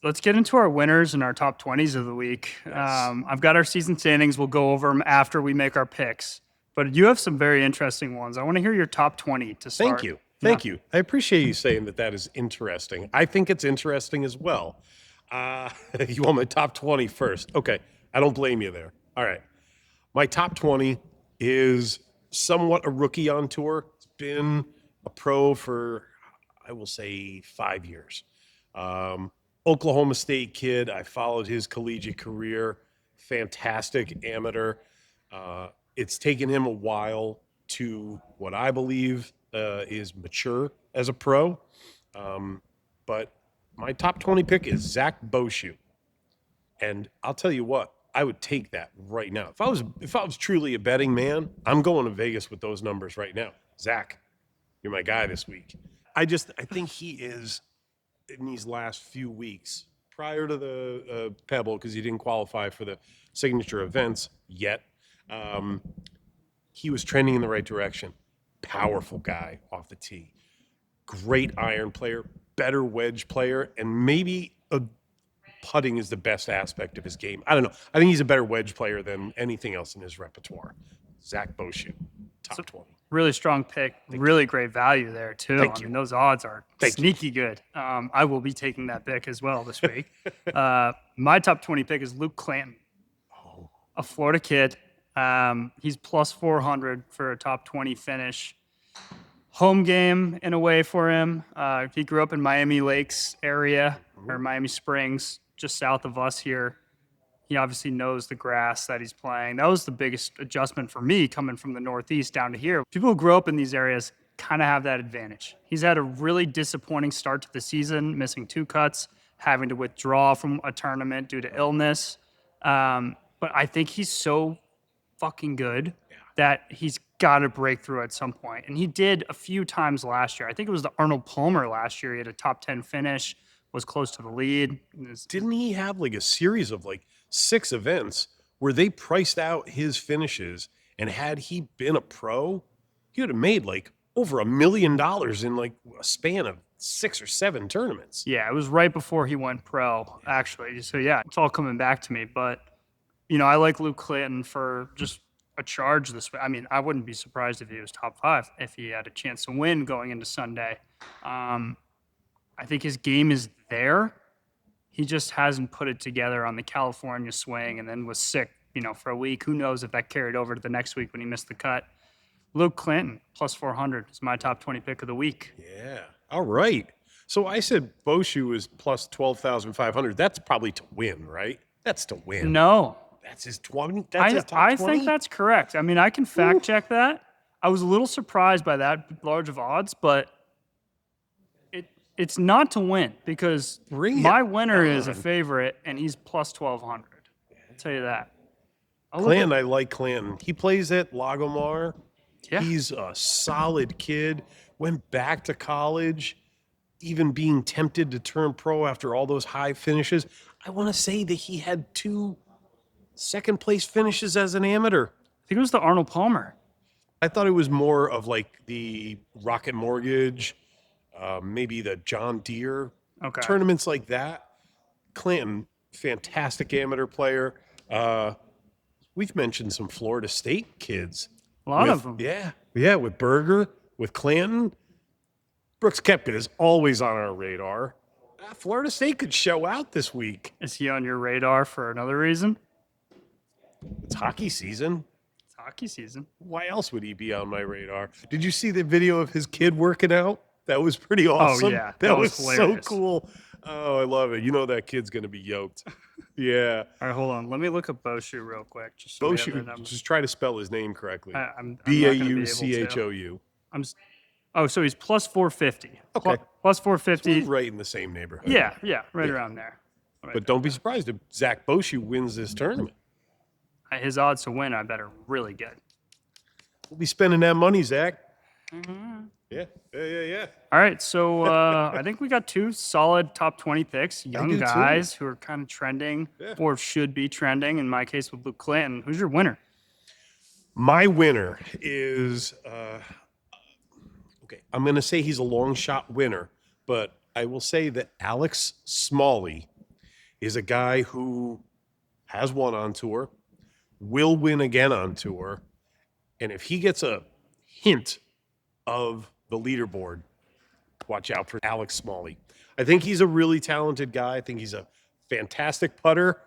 let's get into our winners and our top 20s of the week. I've got our season standings. We'll go over them after we make our picks. But you have some very interesting ones. I want to hear your top 20 to start.
Thank you. Thank you. I appreciate you saying that is interesting. I think it's interesting as well. You want my top 20 first? Okay. I don't blame you there. All right. My top 20 is somewhat a rookie on tour. It's been a pro for, I will say, 5 years. Oklahoma State kid. I followed his collegiate career. Fantastic amateur. It's taken him a while to what I believe is mature as a pro. But my top 20 pick is Zach Boshu. And I'll tell you what, I would take that right now. If I was truly a betting man, I'm going to Vegas with those numbers right now. Zach, you're my guy this week. I think he is, in these last few weeks, prior to the Pebble, because he didn't qualify for the signature events yet, he was trending in the right direction. Powerful guy off the tee. Great iron player, better wedge player, and maybe putting is the best aspect of his game. I don't know. I think he's a better wedge player than anything else in his repertoire. Zach Boshu, top 20.
Really strong pick. Really great value there, too.
Thank
I
you.
mean, those odds are
Thank you.
sneaky good. I will be taking that pick as well this week. My top 20 pick is Luke Clanton, a Florida kid. He's plus 400 for a top 20 finish. Home game in a way for him. He grew up in Miami Lakes area, or Miami Springs, just south of us here. He obviously knows the grass that he's playing. That was the biggest adjustment for me coming from the Northeast down to here. People who grow up in these areas kind of have that advantage. He's had a really disappointing start to the season, missing 2 cuts, having to withdraw from a tournament due to illness. But I think he's so fucking good that he's got to break through at some point. And he did a few times last year. I think it was the Arnold Palmer last year. He had a top 10 finish, was close to the lead.
Didn't he have like a series of like 6 events where they priced out his finishes, and had he been a pro, he would have made like over $1 million in like a span of 6 or 7 tournaments.
Yeah, it was right before he went pro, actually. So, yeah, it's all coming back to me. But, you know, I like Luke Clanton for just a charge this way. I mean, I wouldn't be surprised if he was top 5 if he had a chance to win going into Sunday. I think his game is there. He just hasn't put it together on the California swing, and then was sick, you know, for a week. Who knows if that carried over to the next week when he missed the cut. Luke Clanton, plus 400, is my top 20 pick of the week.
Yeah. All right. So I said Boshu is plus 12,500. That's probably to win, right? That's to win.
No,
That's his 20. That's his top 20.
I think that's correct. I mean, I can fact check that. I was a little surprised by that large of odds, but it's not to win because
Bring it
my winner is a
on.
favorite, and he's plus 1,200. I'll tell you that.
Clanton, I like Clanton. He plays at Lagomar.
Yeah.
He's a solid kid. Went back to college, even being tempted to turn pro after all those high finishes. I want to say that he had 2 Second place finishes as an amateur.
I think it was the Arnold Palmer.
I thought it was more of like the Rocket Mortgage, maybe the John Deere
Okay.
tournaments like that. Clanton, fantastic amateur player. We've mentioned some Florida State kids.
A lot
with-
of them.
Yeah, with Berger, with Clanton. Brooks Koepka is always on our radar. Florida State could show out this week.
Is he on your radar for another reason?
It's hockey season.
It's hockey season.
Why else would he be on my radar? Did you see the video of his kid working out? That was pretty awesome.
yeah,
that was
hilarious.
so cool. Oh, I love it. You know that kid's going to be yoked. Yeah.
All right, hold on. Let me look up Boshu real quick. Just so we have their
Boshu,
numbers.
just try to spell his name correctly.
I'm not gonna be able to.
Bauchou.
Oh, so he's plus 450.
Okay.
Plus 450.
Right in the same neighborhood.
Yeah, right around there.
But don't be surprised if Zach Boshu wins this tournament.
His odds to win, I bet, are really good.
We'll be spending that money, Zach.
Mm-hmm.
Yeah.
All right, so I think we got two solid top 20 picks, young
do too.
guys who are kind of trending or should be trending. In my case with Luke Clanton. Who's your winner?
My winner is, okay, I'm going to say he's a long shot winner, but I will say that Alex Smalley is a guy who has won on tour, will win again on tour, and if he gets a hint of the leaderboard, watch out for Alex Smalley. I think he's a really talented guy. I think he's a fantastic putter.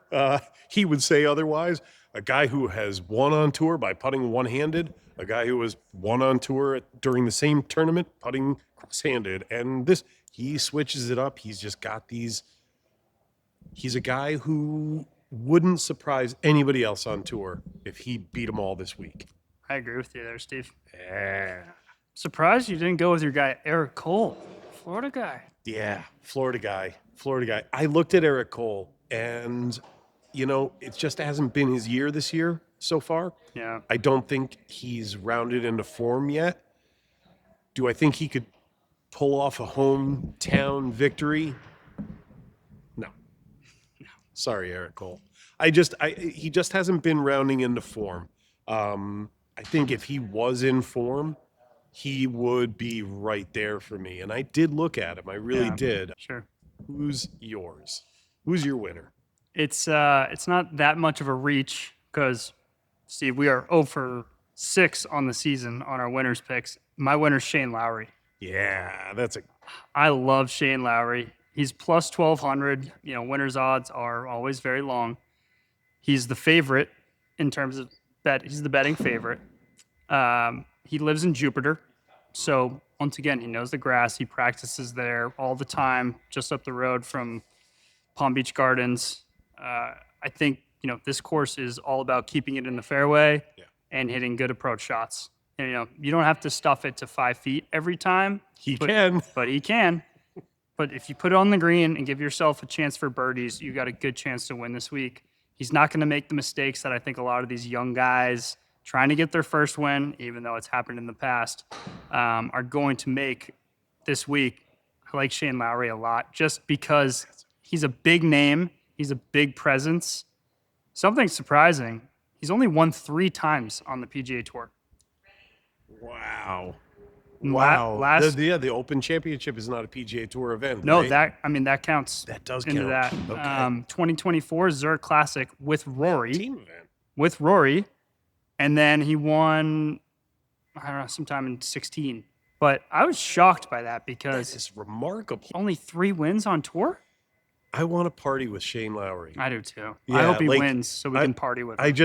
He would say otherwise. A guy who has won on tour by putting one-handed, a guy who has won on tour during the same tournament putting cross-handed, and he switches it up. He's just got these. He's a guy who wouldn't surprise anybody else on tour if he beat them all this week.
I agree with you there, Steve.
Yeah.
Surprised you didn't go with your guy, Eric Cole, Florida guy.
Yeah, Florida guy. I looked at Eric Cole, and, it just hasn't been his year this year so far.
Yeah.
I don't think he's rounded into form yet. Do I think he could pull off a hometown victory? No. Sorry, Eric Cole. He just hasn't been rounding into form. I think if he was in form, he would be right there for me. And I did look at him. I really did.
Sure.
Who's yours? Who's your winner?
It's not that much of a reach because, Steve, we are 0 for 6 on the season on our winners picks. My winner's Shane Lowry.
Yeah,
I love Shane Lowry. He's plus 1,200. Winners odds are always very long. He's the favorite in terms of bet. He's the betting favorite. He lives in Jupiter. So once again, he knows the grass. He practices there all the time, just up the road from Palm Beach Gardens. I think, this course is all about keeping it in the fairway and hitting good approach shots. And, you don't have to stuff it to 5 feet every time. But he can. But if you put it on the green and give yourself a chance for birdies, you got a good chance to win this week. He's not going to make the mistakes that I think a lot of these young guys trying to get their first win, even though it's happened in the past, are going to make this week. I like Shane Lowry a lot just because he's a big name. He's a big presence. Something surprising, he's only won 3 times on the PGA Tour.
Wow. The Open Championship is not a PGA Tour event.
No,
right?
that counts.
That does
into
count.
that.
Okay.
2024 Zurich Classic with Rory.
Team event.
With Rory, and then he won, I don't know, sometime in 16. But I was shocked by that because
It's remarkable.
only 3 wins on tour.
I want to party with Shane Lowry.
I do too. I
Yeah,
hope he
like,
wins so we can party with him.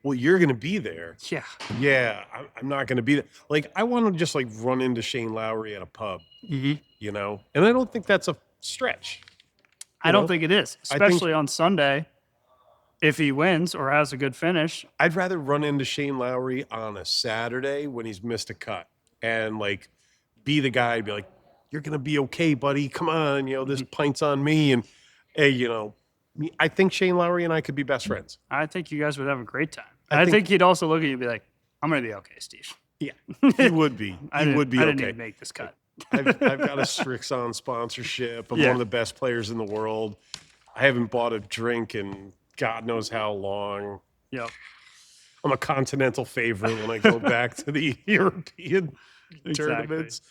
You're going to be there.
Yeah.
Yeah, I'm not going to be there. Like, I want to just run into Shane Lowry at a pub, and I don't think that's a stretch.
I don't think it is,
I think-
especially on Sunday. If he wins or has a good finish,
I'd rather run into Shane Lowry on a Saturday when he's missed a cut and be the guy, be like, you're going to be okay, buddy. Come on. This pint's on me. And hey, I think Shane Lowry and I could be best friends.
I think you guys would have a great time.
I
I
think-
think he'd also look at you and be like, I'm going to be okay, Steve.
Yeah, he would be. He would be
I
okay.
didn't even make this cut.
I've got a Strixon sponsorship. I'm
Yeah.
one of the best players in the world. I haven't bought a drink in God knows how long.
Yep.
I'm a continental favorite when I go back to the European
Exactly.
tournaments.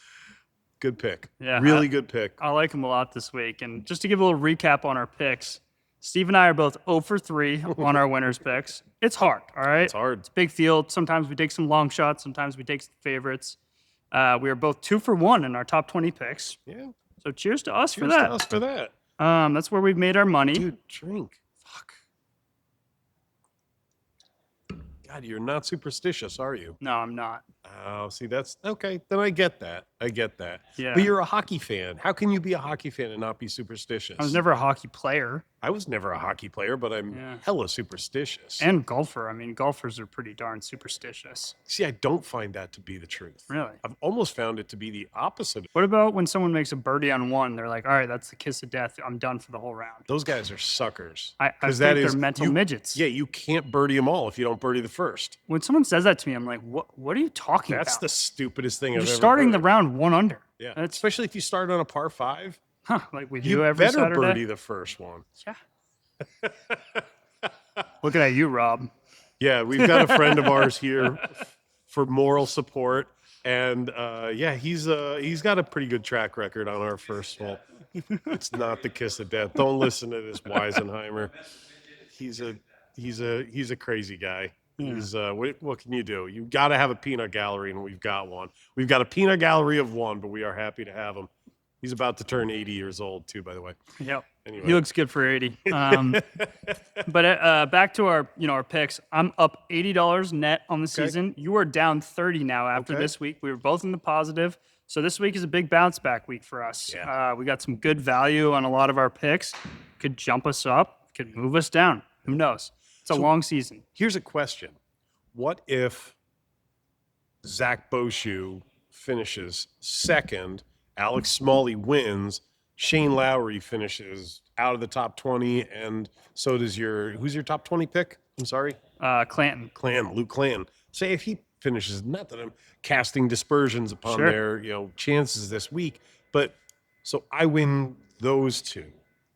Good pick.
Yeah,
Really good pick.
I like him a lot this week. And just to give a little recap on our picks, Steve and I are both 0 for 3 on our winners picks. It's hard, all right?
It's hard.
It's a big field. Sometimes we take some long shots. Sometimes we take some favorites. We are both 2 for 1 in our top 20 picks.
Yeah.
So cheers to us for
Cheers
that.
to us for that.
That's where we've made our money.
Dude, drink. Fuck. God, you're not superstitious, are you?
No, I'm not.
Oh, see, that's okay. Then I get that. I get that.
Yeah.
But you're a hockey fan. How can you be a hockey fan and not be superstitious?
I was never a hockey player.
I was never a hockey player, but I'm hella superstitious.
And golfer. I mean, golfers are pretty darn superstitious.
See, I don't find that to be the truth.
Really?
I've almost found it to be the opposite.
What about when someone makes a birdie on one? They're like, all right, that's the kiss of death. I'm done for the whole round.
Those guys are suckers.
I think
that
they're
is-
mental
you-
midgets.
Yeah, you can't birdie them all if you don't birdie the first.
When someone says that to me, I'm like, what are you talking
That's
about?
the stupidest thing
You're
I've ever
starting the
heard.
round 1 under.
Yeah,
That's
especially if you start on a par 5.
like we do
You
every
better
Saturday.
birdie the first one.
Yeah. Looking at you, Rob.
Yeah, we've got a friend of ours here for moral support, and yeah, he's got a pretty good track record on our first hole. It's not the kiss of death. Don't listen to this Weisenheimer. He's a crazy guy. He's what can you do? You got to have a peanut gallery, and we've got one. We've got a peanut gallery of one, but we are happy to have him. He's about to turn 80 years old too, by the way.
Yep.
Anyway.
He looks good for 80. But back to our our picks. I'm up $80 net on the season. You are down 30 now after
Okay.
this week. We were both in the positive. So this week is a big bounce back week for us.
Yeah.
We got some good value on a lot of our picks. Could jump us up, could move us down. Who knows? It's a long season.
Here's a question. What if Zach Boshu finishes second, Alex Smalley wins, Shane Lowry finishes out of the top 20, and so does who's your top 20 pick? I'm sorry?
Clanton.
Luke Clanton. Say if he finishes, not that I'm casting dispersions upon
Sure.
their chances this week, but so I win those two.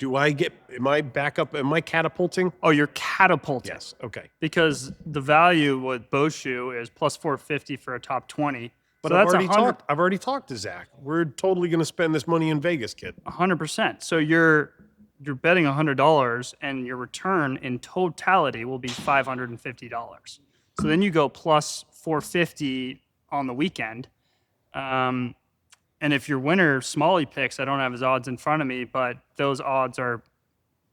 Am I back up? Am I catapulting?
Oh, you're catapulting.
Yes. Okay.
Because the value with Boshu is plus 450 for a top 20.
But
So
I've
that's
already talked to Zach. We're totally going to spend this money in Vegas, kid.
100%. So you're betting $100, and your return in totality will be $550. So then you go plus 450 on the weekend. And if your winner Smalley picks, I don't have his odds in front of me, but those odds are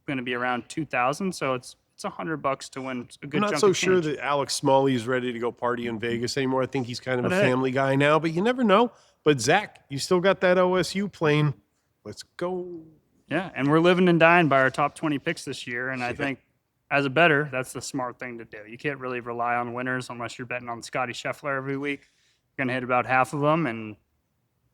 going to be around 2,000. So it's $100 to win a good
I'm
chunk
not so
of
sure
change.
that Alex Smalley is ready to go party in Vegas anymore. I think he's kind of
But
a
hey.
family guy now, but you never know. But Zach, you still got that OSU plane. Let's go.
Yeah, and we're living and dying by our top 20 picks this year, and I think as a bettor, that's the smart thing to do. You can't really rely on winners unless you're betting on Scotty Scheffler every week. You're going to hit about half of them, and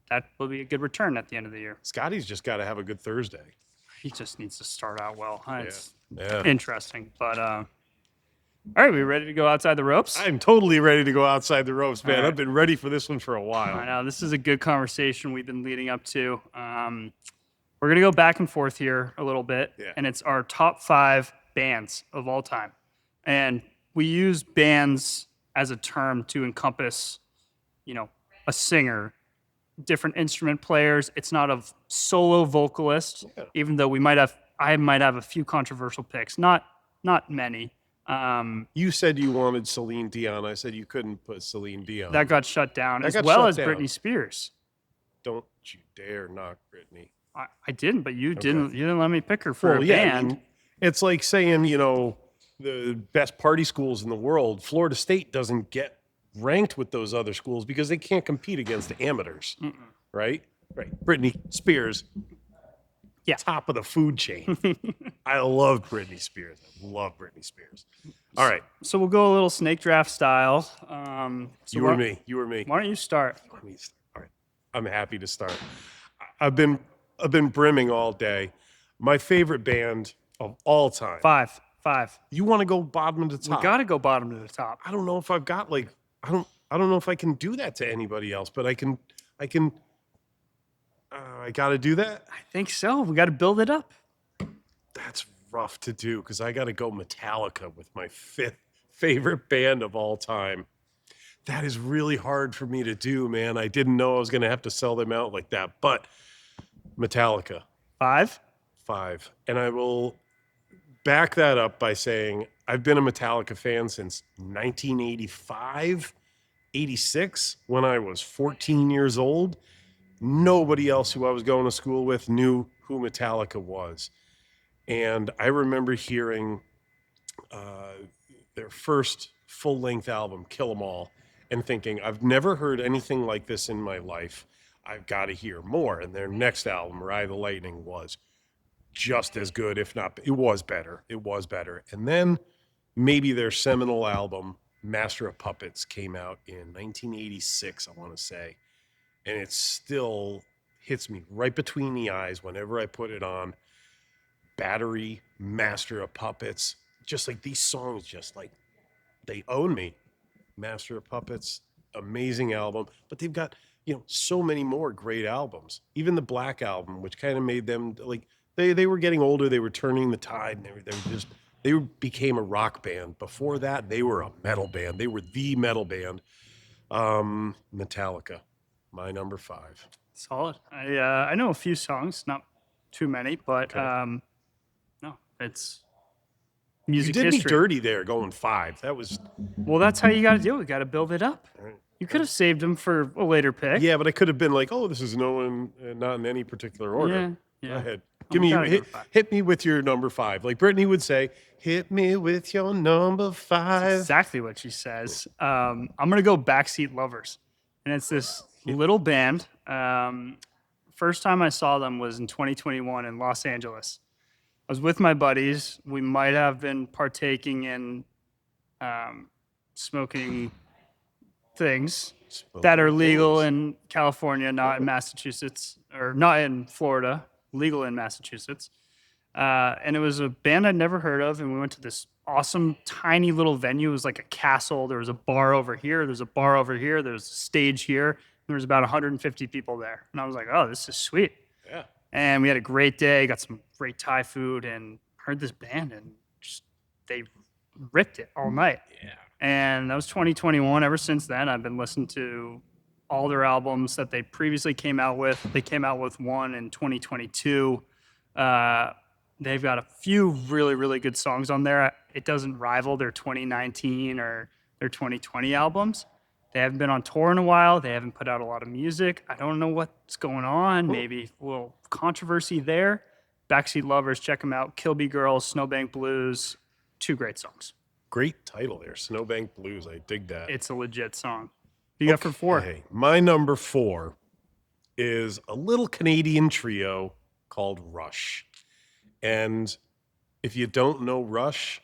that will be a good return at the end of the year.
Scotty's just got to have a good Thursday.
He just needs to start out well. It's
Yeah.
interesting, but all right, we ready to go outside the ropes?
I'm totally ready to go outside the ropes, man.
All right.
I've been ready for this one for a while.
I know this is a good conversation we've been leading up to. We're gonna go back and forth here a little bit,
Yeah.
and it's our top 5 bands of all time. And we use bands as a term to encompass, a singer, different instrument players. It's not a solo vocalist, even though I might have a few controversial picks. Not many.
You said you wanted Celine Dion. I said you couldn't put Celine Dion.
That got shut down,
That
as
got
well
shut
as
down.
Britney Spears.
Don't you dare knock Britney.
I didn't, but you didn't let me pick her for
Well,
a
yeah, I
band.
mean, it's like saying, the best party schools in the world, Florida State doesn't get ranked with those other schools because they can't compete against the amateurs, right? Right. Britney Spears,
Yeah.
top of the food chain. I love Britney Spears. I love Britney Spears. All right,
So we'll go a little snake draft style. So
you or me. You or me.
Why don't you start?
Let me start. All right, I'm happy to start. I've been brimming all day. My favorite band of all time.
5.
You want to go bottom to
We
top?
got to go bottom to the top.
I don't know if I've got I don't know if I can do that to anybody else, but I got to do that.
I think so. We got to build it up.
That's rough to do because I got to go Metallica with my favorite band of all time. That is really hard for me to do, man. I didn't know I was going to have to sell them out like that. But Metallica,
5?
5. And I will back that up by saying I've been a Metallica fan since 1985, 86, when I was 14 years old. Nobody else who I was going to school with knew who Metallica was. And I remember hearing their first full-length album, Kill 'Em All, and thinking, I've never heard anything like this in my life. I've got to hear more. And their next album, Ride the Lightning, was just as good, if not, it was better. It was better. And then maybe their seminal album, Master of Puppets, came out in 1986, I want to say. And it still hits me right between the eyes whenever I put it on. Battery, Master of Puppets, just like these songs, just like they own me. Master of Puppets, amazing album, but they've got, so many more great albums. Even the Black Album, which kind of made them like they were getting older, they were turning the tide, and they became a rock band. Before that, they were a metal band. They were the metal band. Metallica, my number 5.
Solid. I know a few songs, not too many, but
Okay.
no, it's
You
music
did
history.
me dirty there, going 5. That was
Well, that's how you got to do it. You got to build it up. You could have saved them for a later pick.
yeah, but I could have been like, oh, this is no one, not in any particular order.
Yeah.
Go ahead.
I'm gotta go with 5.
Hit me with your number 5. Like Brittany would say, hit me with your number 5.
Exactly what she says. I'm gonna go Backseat Lovers, and it's this little band. First time I saw them was in 2021 in Los Angeles. I was with my buddies. We might have been partaking in smoking things that are legal in California, not in Massachusetts, or not in Florida, legal in Massachusetts. And it was a band I'd never heard of, and we went to this awesome tiny little venue. It was like a castle. There was a bar over here. There's a bar over here. There's a stage here. And there was about 150 people there. And I was like, oh, this is sweet.
Yeah.
And we had a great day, got some great Thai food, and heard this band, and just they ripped it all night.
Yeah.
And that was 2021. Ever since then, I've been listening to all their albums that they previously came out with. They came out with one in 2022. They've got a few really, really good songs on there. It doesn't rival their 2019 or their 2020 albums. They haven't been on tour in a while. They haven't put out a lot of music. I don't know what's going on. Maybe a little controversy there. Backseat Lovers, check them out. Kilby Girls, Snowbank Blues, 2 great songs.
Great title there, Snowbank Blues. I dig that.
It's a legit song. You got for 4?
Okay, my number 4 is a little Canadian trio called Rush. And if you don't know Rush,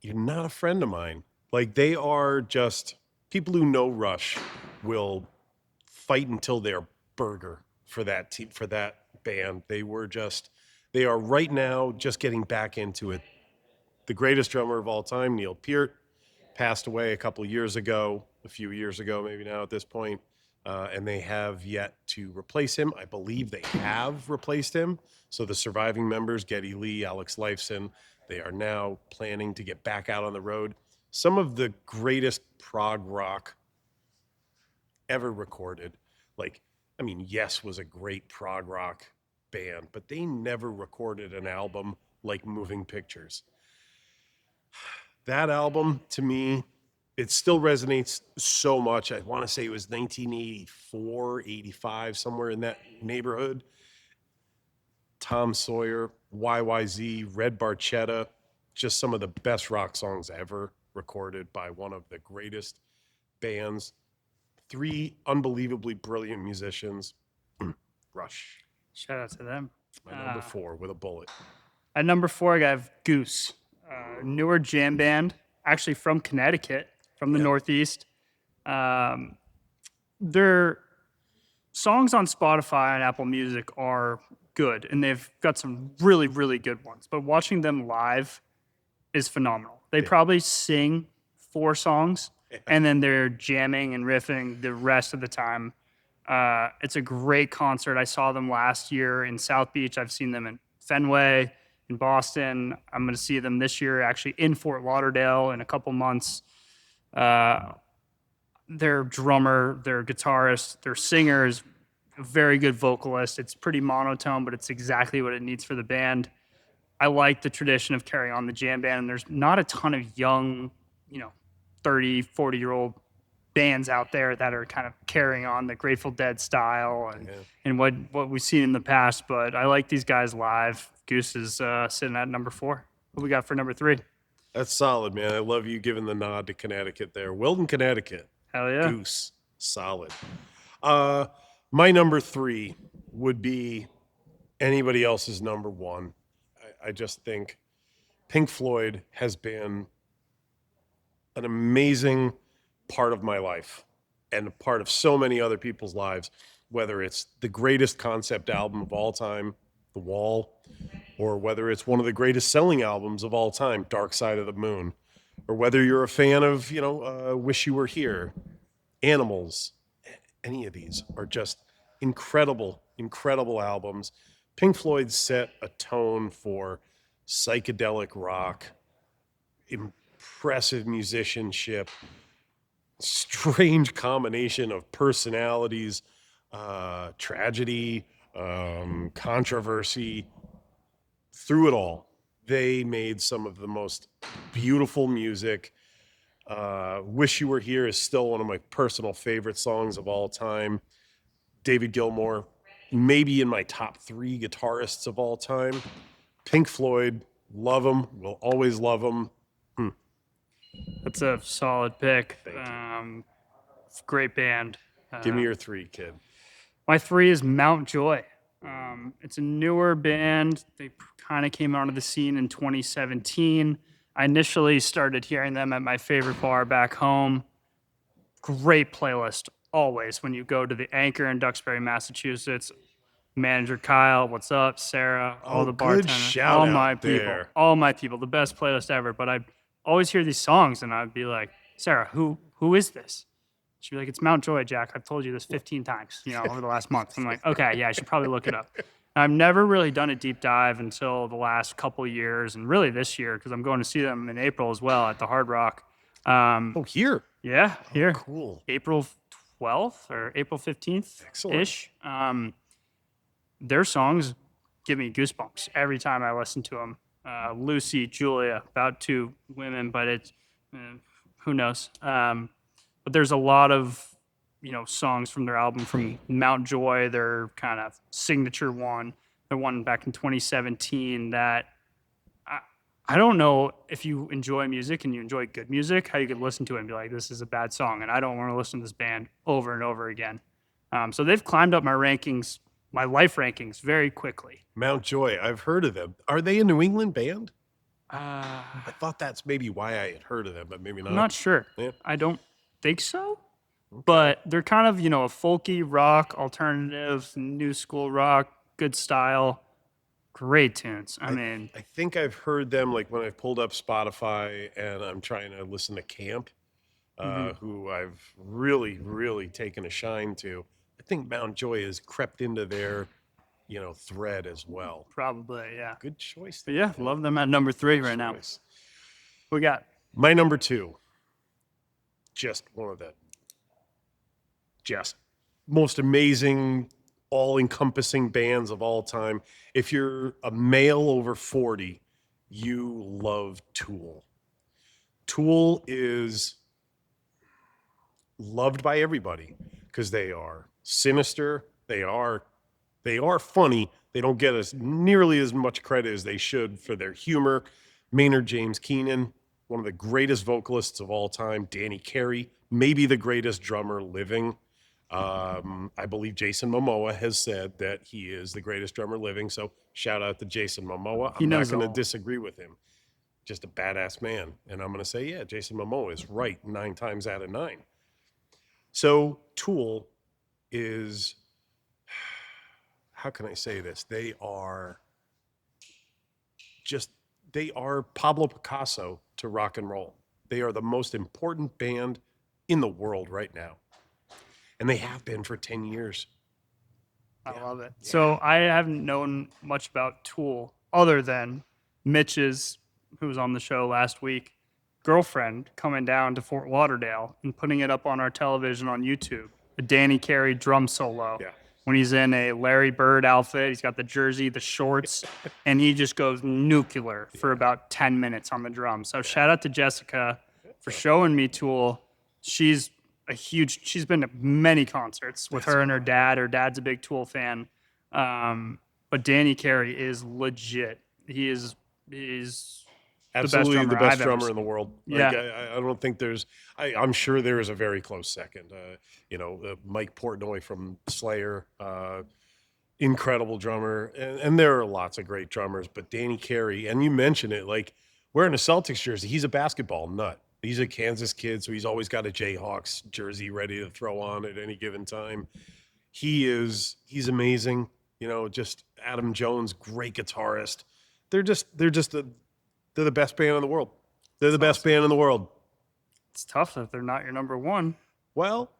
you're not a friend of mine. Like, they are just people who know Rush will fight until they're burger for that team, for that band. They are right now just getting back into it. The greatest drummer of all time, Neil Peart, passed away a few years ago, maybe now at this point, and they have yet to replace him. I believe they have replaced him. So the surviving members, Geddy Lee, Alex Lifeson, they are now planning to get back out on the road. Some of the greatest prog rock ever recorded. Yes was a great prog rock band, but they never recorded an album like Moving Pictures. That album, to me, it still resonates so much. I want to say it was 1984, 85, somewhere in that neighborhood. Tom Sawyer, YYZ, Red Barchetta, just some of the best rock songs ever recorded by one of the greatest bands. 3 unbelievably brilliant musicians. Rush.
Shout out to them.
My number 4 with a bullet.
At number 4, I have Goose, newer jam band, actually from Connecticut, from the Northeast. Their songs on Spotify and Apple Music are good, and they've got some really, really good ones. But watching them live is phenomenal. They probably sing 4 songs, and then they're jamming and riffing the rest of the time. It's a great concert. I saw them last year in South Beach. I've seen them in Fenway. in Boston. I'm going to see them this year, actually in Fort Lauderdale in a couple months. Their drummer, their guitarist, their singer is a very good vocalist. It's pretty monotone, but it's exactly what it needs for the band. I like the tradition of carrying on the jam band, and there's not a ton of young, 30, 40-year-old bands out there that are kind of carrying on the Grateful Dead style and what we've seen in the past. But I like these guys live. Goose is sitting at number 4. What we got for number 3?
That's solid, man. I love you giving the nod to Connecticut there. Wilton, Connecticut.
Hell yeah.
Goose. Solid. My number 3 would be anybody else's number 1. I just think Pink Floyd has been an amazing part of my life and a part of so many other people's lives, whether it's the greatest concept album of all time, The Wall, or whether it's one of the greatest selling albums of all time, Dark Side of the Moon, or whether you're a fan of, Wish You Were Here, Animals. Any of these are just incredible, incredible albums. Pink Floyd set a tone for psychedelic rock, impressive musicianship, strange combination of personalities, tragedy, controversy. Through it all, they made some of the most beautiful music. Wish You Were Here is still one of my personal favorite songs of all time. David Gilmour, maybe in my top 3 guitarists of all time. Pink Floyd, love them, will always love them.
That's a solid pick. Great band.
Give me your 3, kid.
My 3 is Mountjoy. It's a newer band. They kind of came onto the scene in 2017. I initially started hearing them at my favorite bar back home. Great playlist, always. When you go to the Anchor in Duxbury, Massachusetts, manager Kyle, what's up, Sarah, all the bartenders,
shout
all
out
my people,
there.
all my people, the best playlist ever. But I'd always hear these songs, and I'd be like, Sarah, who is this? She'd be like, it's Mountjoy, Jack. I've told you this 15 times, over the last month. I'm like, okay, yeah, I should probably look it up. I've never really done a deep dive until the last couple of years, and really this year, because I'm going to see them in April as well at the Hard Rock.
Here.
Yeah, here.
Cool.
April 12th or April 15th
Excellent.
ish. Their songs give me goosebumps every time I listen to them. Lucy, Julia, about 2 women, but it's who knows. But there's a lot of songs from their album from Mountjoy, their kind of signature one, the one back in 2017 that I don't know if you enjoy music and you enjoy good music, how you could listen to it and be like, this is a bad song, and I don't want to listen to this band over and over again. So they've climbed up my rankings, my life rankings, very quickly.
Mountjoy, I've heard of them. Are they a New England band?
I
I thought that's maybe why I had heard of them, but maybe not.
I'm not sure.
Yeah.
I don't think so. But they're kind of, a folky rock, alternative, new school rock, good style, great tunes. I
think I've heard them like when I've pulled up Spotify and I'm trying to listen to Camp, who I've really, really taken a shine to. I think Mountjoy has crept into their, thread as well.
probably, yeah.
Good choice.
But yeah, love them at number 3 right now.
Choice.
What we got?
My number 2, just one of the most amazing, all-encompassing bands of all time. If you're a male over 40, you love Tool. Tool is loved by everybody because they are sinister, they are funny. They don't get nearly as much credit as they should for their humor. Maynard James Keenan, one of the greatest vocalists of all time. Danny Carey, maybe the greatest drummer living. I believe Jason Momoa has said that he is the greatest drummer living. So shout out to Jason Momoa. I'm not going to disagree with him. Just a badass man. And I'm going to say, yeah, Jason Momoa is right 9 times out of 9. So Tool is, how can I say this? They are Pablo Picasso to rock and roll. They are the most important band in the world right now. And they have been for 10 years.
I love it. Yeah. So I haven't known much about Tool other than Mitch's, who was on the show last week, girlfriend coming down to Fort Lauderdale and putting it up on our television on YouTube. A Danny Carey drum solo.
Yeah.
When he's in a Larry Bird outfit, he's got the jersey, the shorts, and he just goes nuclear for about 10 minutes on the drums. So shout out to Jessica for showing me Tool. She's been to many concerts with her and her dad. Her dad's a big Tool fan. But Danny Carey is legit. He's
Absolutely the best
I've ever
drummer in
seen.
the world.
Yeah.
Like, I don't think there's. I'm sure there is a very close second. Mike Portnoy from Slayer, incredible drummer, and there are lots of great drummers. But Danny Carey, and you mentioned it, like wearing a Celtics jersey, he's a basketball nut. He's a Kansas kid, so he's always got a Jayhawks jersey ready to throw on at any given time. He's amazing. Just Adam Jones, great guitarist. They're the best band in the world. They're the best band in the world.
It's tough if they're not your number one.
Well,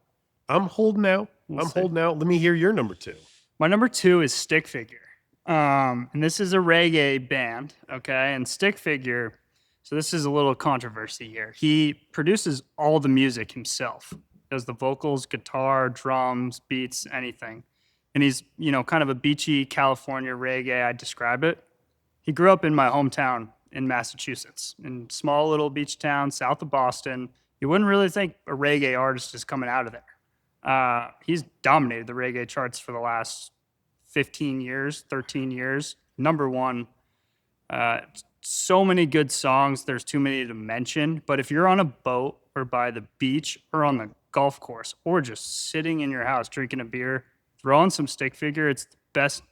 I'm holding out. Holding out. Let me hear your number 2.
My number 2 is Stick Figure. And this is a reggae band, okay? And Stick Figure, so this is a little controversy here. He produces all the music himself. Does the vocals, guitar, drums, beats, anything. And he's, kind of a beachy California reggae, I'd describe it. He grew up in my hometown in Massachusetts, in small little beach town south of Boston. You wouldn't really think a reggae artist is coming out of there. He's dominated the reggae charts for the last 15 years, 13 years. Number one. So many good songs. There's too many to mention. But if you're on a boat or by the beach or on the golf course or just sitting in your house drinking a beer, throw on some Stick Figure. It's the best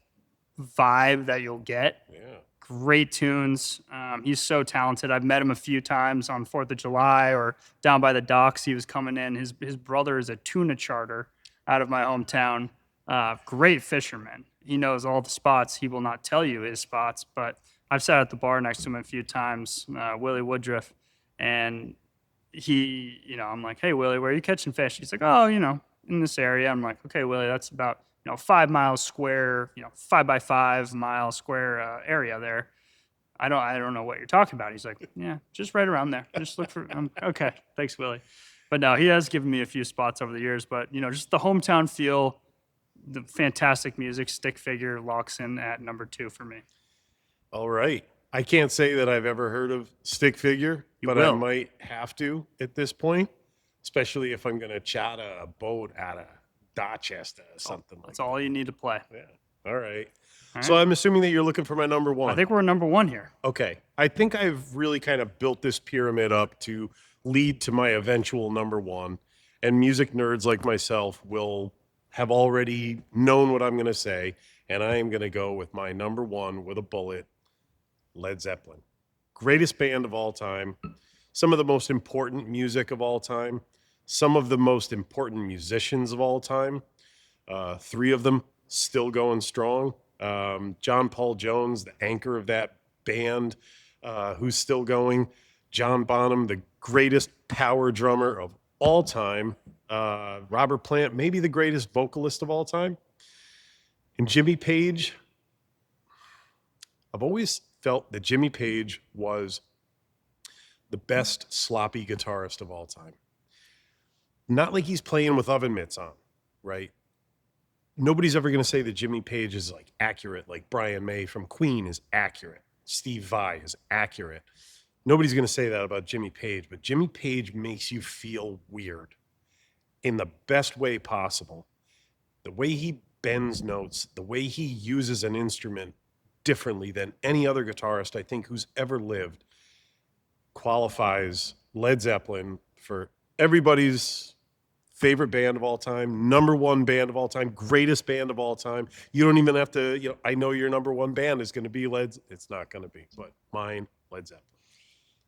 vibe that you'll get.
Yeah.
Great tunes. He's so talented. I've met him a few times on 4th of July or down by the docks. He was coming in. His brother is a tuna charter out of my hometown. Great fisherman. He knows all the spots. He will not tell you his spots, but I've sat at the bar next to him a few times, Willie Woodruff, and I'm like, hey, Willie, where are you catching fish? He's like, oh, in this area. I'm like, okay, Willie, that's about 5 miles square, 5 by 5 mile square area there. I don't know what you're talking about. He's like, yeah, just right around there. Just look for. Okay, thanks, Willie. But no, he has given me a few spots over the years. But just the hometown feel, the fantastic music. Stick Figure locks in at number 2 for me.
All right. I can't say that I've ever heard of Stick Figure, but I might have to at this point, especially if I'm going to chat a boat out of Dorchester or something like that.
That's all you need to play.
Yeah. All right. So I'm assuming that you're looking for my number 1.
I think we're number 1 here.
Okay. I think I've really kind of built this pyramid up to lead to my eventual number 1. And music nerds like myself will have already known what I'm going to say. And I am going to go with my number 1 with a bullet, Led Zeppelin. Greatest band of all time. Some of the most important music of all time. Some of the most important musicians of all time. 3 of them still going strong. John Paul Jones, the anchor of that band, who's still going. John Bonham, the greatest power drummer of all time. Robert Plant, maybe the greatest vocalist of all time. And Jimmy Page, I've always felt that Jimmy Page was the best sloppy guitarist of all time. Not like he's playing with oven mitts on, right? Nobody's ever going to say that Jimmy Page is like accurate, like Brian May from Queen is accurate. Steve Vai is accurate. Nobody's going to say that about Jimmy Page, but Jimmy Page makes you feel weird in the best way possible. The way he bends notes, the way he uses an instrument differently than any other guitarist, I think, who's ever lived, qualifies Led Zeppelin for everybody's favorite band of all time, number 1 band of all time, greatest band of all time. You don't even have to, I know your number 1 band is going to be it's not going to be, but mine, Led Zeppelin.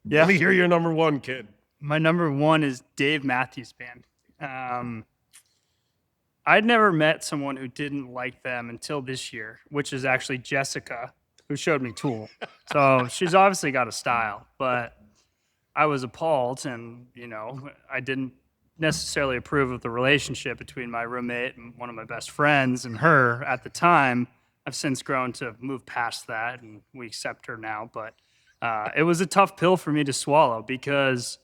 Yeah.
Let me hear your number 1, kid.
My number 1 is Dave Matthews Band. I'd never met someone who didn't like them until this year, which is actually Jessica, who showed me Tool. So she's obviously got a style, but I was appalled, and I didn't necessarily approve of the relationship between my roommate and one of my best friends and her at the time. I've since grown to move past that, and we accept her now. But It was a tough pill for me to swallow because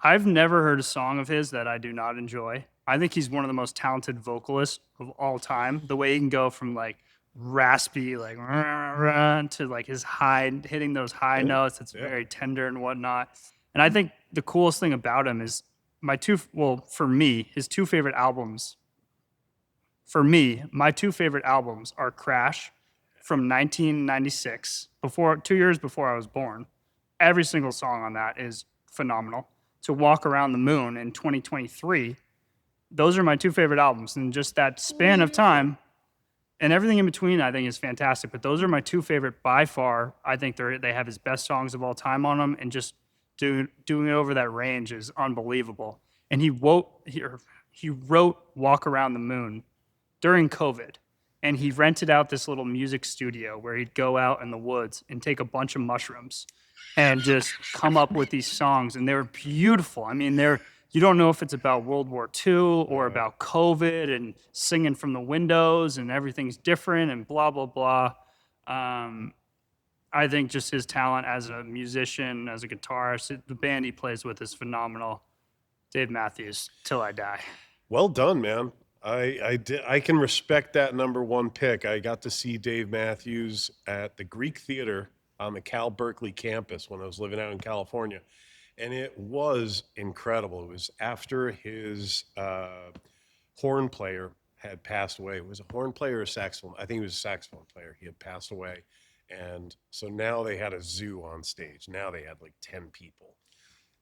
I've never heard a song of his that I do not enjoy. I think he's one of the most talented vocalists of all time. The way he can go from like raspy, like to like his high, hitting those high notes. It's very tender and whatnot. And I think the coolest thing about him is for me, his two favorite albums. For me, my two favorite albums are Crash from 1996, 2 years before I was born. Every single song on that is phenomenal. To Walk Around the Moon in 2023, those are my two favorite albums. And just that span of time and everything in between, I think is fantastic. But those are my two favorite by far. I think they have his best songs of all time on them. And just doing it over that range is unbelievable. And he wrote Walk Around the Moon during COVID. And he rented out this little music studio where he'd go out in the woods and take a bunch of mushrooms and just come up with these songs. And they were beautiful. I mean, you don't know if it's about World War II or about COVID and singing from the windows and everything's different and blah, blah, blah. I think just his talent as a musician, as a guitarist, the band he plays with is phenomenal. Dave Matthews, till I die.
Well done, man. I can respect that number one pick. I got to see Dave Matthews at the Greek Theater on the Cal Berkeley campus when I was living out in California. And it was incredible. It was after his horn player had passed away. Was a horn player or a saxophone? I think he was a saxophone player. He had passed away. And so now they had a zoo on stage. Now they had like 10 people.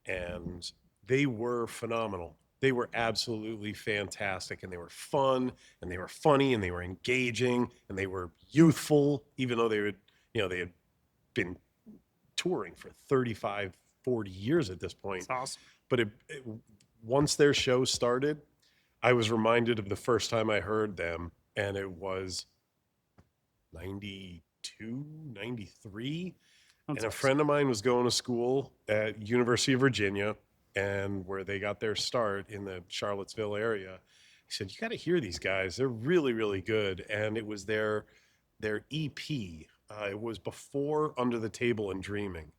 And they were phenomenal. They were absolutely fantastic, and they were fun, and they were funny, and they were engaging, and they were youthful, even though they had been touring for 35, 40 years at this point.
That's awesome.
But once their show started, I was reminded of the first time I heard them, and it was 92, 93. And a friend of mine was going to school at University of Virginia, and where they got their start in the Charlottesville area. He said, you got to hear these guys. They're really, really good. And it was their EP. It was before Under the Table and Dreaming.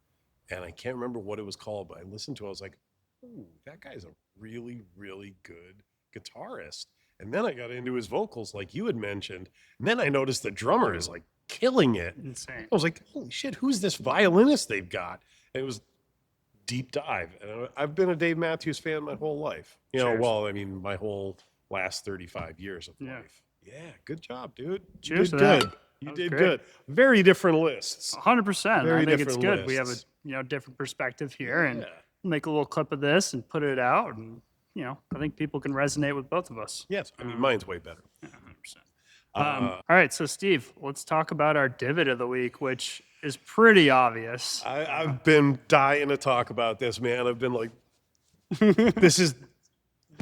And I can't remember what it was called, but I listened to it. I was like, ooh, that guy's a really, really good guitarist. And then I got into his vocals like you had mentioned. And then I noticed the drummer is like killing it.
Insane.
I was like, holy shit, who's this violinist they've got? And it was deep dive. And I've been a Dave Matthews fan my whole life. My whole last 35 years of life. Yeah, good job, dude.
Cheers
you
to
did
that.
good. You did
Great.
good. Very different lists.
100%.
Very
I think it's
different
good. We have
lists.
a different perspective here, and
Yeah.
make a little clip of this and put it out. And I think people can resonate with both of us.
Yes, I mean, mine's way better.
100%. All right, so Steve, let's talk about our divot of the week, which is pretty obvious.
I've been dying to talk about this, man. I've been like, this is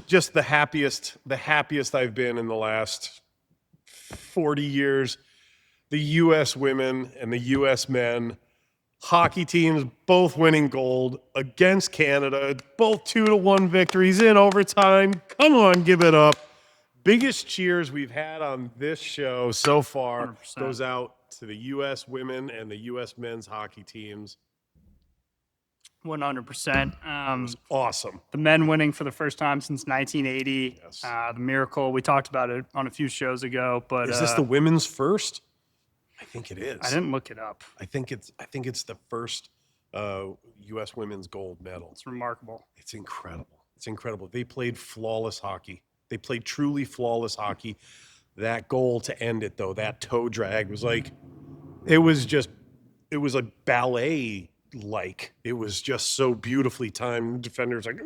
just the happiest I've been in the last 40 years. The U.S. women and the U.S. men hockey teams both winning gold against Canada, both 2-1 victories in overtime. Come on, give it up. Biggest cheers we've had on this show so far
100%.
goes out to the U.S. women and the U.S. men's hockey teams.
100%.
Awesome.
The men winning for the first time since 1980.
Yes.
The miracle. We talked about it on a few shows ago, but
Is this the women's first? I think it is.
I didn't look it up.
I think it's the first U.S. women's gold medal.
It's remarkable.
It's incredible. It's incredible. They played flawless hockey. They played truly flawless hockey. That goal to end it, though, that toe drag was like, it was a ballet. Like, it was just so beautifully timed. Defenders like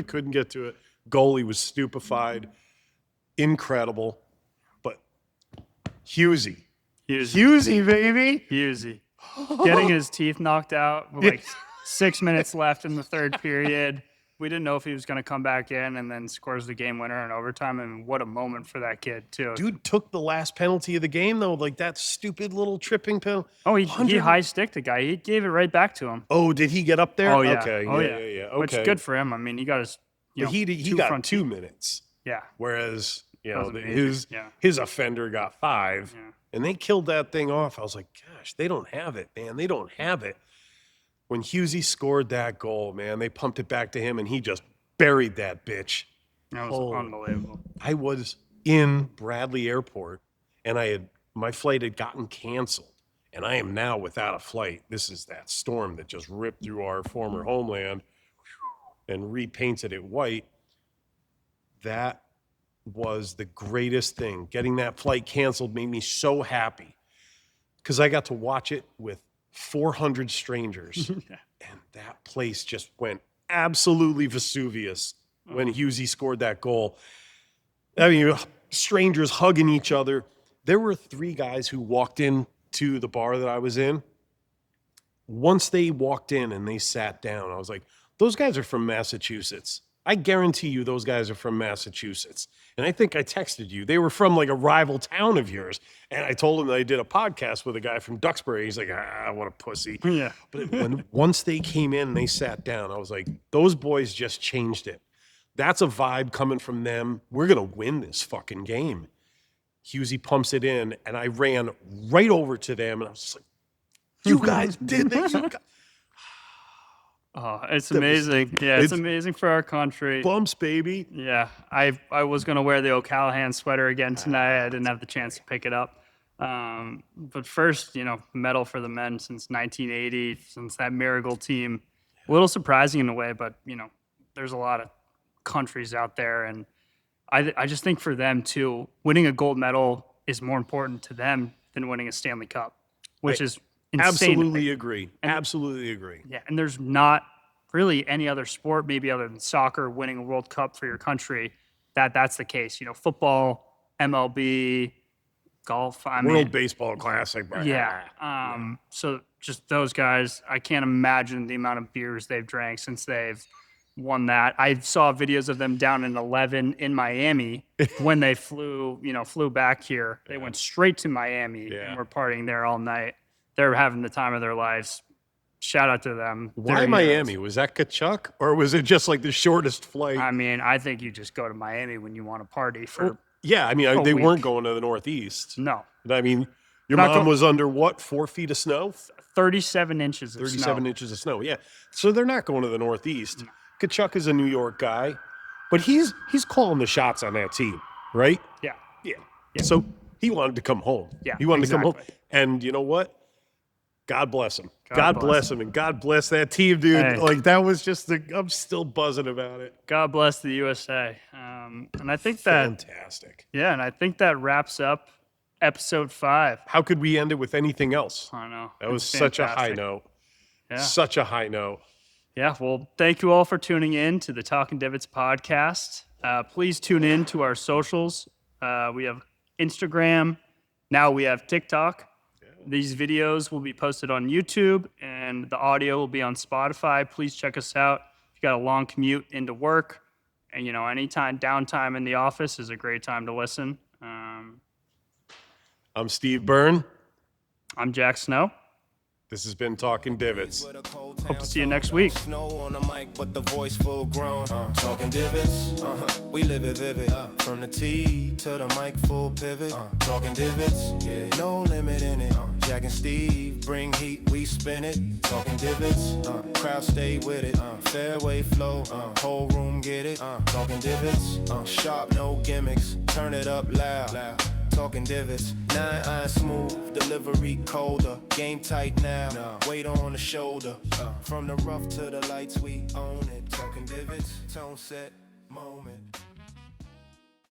couldn't get to it. Goalie was stupefied. Incredible. But Husey, baby.
Husey. Getting his teeth knocked out with like 6 minutes left in the third period. We didn't know if he was going to come back in, and then scores the game winner in overtime. And what a moment for that kid, too.
Dude took the last penalty of the game, though, like that stupid little tripping penalty.
Oh, he high-sticked the guy. He gave it right back to him.
Oh, did he get up there?
Oh, yeah.
Okay.
Oh,
Yeah. Okay.
Which, good for him. I mean, he got his,
But he got 2 minutes,
Yeah.
whereas
That was amazing.
his offender got 5.
Yeah.
And they killed that thing off. I was like, gosh, they don't have it, man. They don't have it. When Husey scored that goal, man, they pumped it back to him, and he just buried that bitch.
That was unbelievable.
I was in Bradley Airport, and my flight had gotten canceled, and I am now without a flight. This is that storm that just ripped through our former homeland and repainted it white. That was the greatest thing. Getting that flight canceled made me so happy because I got to watch it with 400 strangers, and that place just went absolutely Vesuvius when Husey scored that goal. I mean, strangers hugging each other. There were 3 guys who walked in to the bar that I was in. Once they walked in and they sat down, I was like, those guys are from Massachusetts. I guarantee you those guys are from Massachusetts. And I think I texted you. They were from like a rival town of yours. And I told them that I did a podcast with a guy from Duxbury. He's like, what a pussy.
Yeah.
But once they came in and they sat down, I was like, those boys just changed it. That's a vibe coming from them. We're going to win this fucking game. Husey pumps it in, and I ran right over to them, and I was just like, you guys did this.
Oh, it's amazing. It's amazing for our country.
Bumps, baby.
Yeah, I was going to wear the O'Callahan sweater again tonight. I didn't have the chance to pick it up. But first, medal for the men since 1980, since that Marigold team. A little surprising in a way, but, there's a lot of countries out there. And I just think for them, too, winning a gold medal is more important to them than winning a Stanley Cup, which is insane.
Absolutely agree. Absolutely agree.
Yeah, and there's not really any other sport, maybe other than soccer, winning a World Cup for your country, that's the case. Football, MLB, golf.
World Baseball Classic.
Yeah. So just those guys, I can't imagine the amount of beers they've drank since they've won that. I saw videos of them down in 11 in Miami when they flew back here. They went straight to Miami and were partying there all night. They're having the time of their lives. Shout out to them.
Why Miami? Was that Kachuk, or was it just like the shortest flight?
I mean, I think you just go to Miami when you want to party for.
They weren't going to the Northeast.
No.
I mean, your mom was under what, 4 feet of snow?
37 inches of
37 inches of snow, yeah. So they're not going to the Northeast. No. Kachuk is a New York guy, but he's calling the shots on that team, right?
Yeah.
So he wanted to come home.
Yeah,
he wanted to come home. And you know what? God bless him. God bless him. And God bless that team, dude.
Hey.
Like, that was just I'm still buzzing about it.
God bless the USA. And I think
fantastic.
Yeah, and I think that wraps up episode 5.
How could we end it with anything else?
I know.
That was such a high note.
Yeah.
Such a high note.
Yeah, well, thank you all for tuning in to the Talking Divots podcast. Please tune in to our socials. We have Instagram. Now we have TikTok. These videos will be posted on YouTube, and the audio will be on Spotify. Please check us out. If you got a long commute into work, and anytime downtime in the office is a great time to listen.
I'm Steve Byrne.
I'm Jack Snow.
This has been Talking Divots.
Hope to see you next week.
Snow on the mic, but the voice full grown. Talking divots, we live it vivid. From the T to the mic, full pivot. Talking divots, no limit in it. Jack and Steve bring heat, we spin it. Talking divots, crowd stay with it. Fairway flow, whole room get it. Talking divots, sharp, no gimmicks. Turn it up loud. Talking divots, 9-iron smooth, delivery colder, game tight now, weight on the shoulder, from the rough to the lights we own it, talking divots, tone set, moment.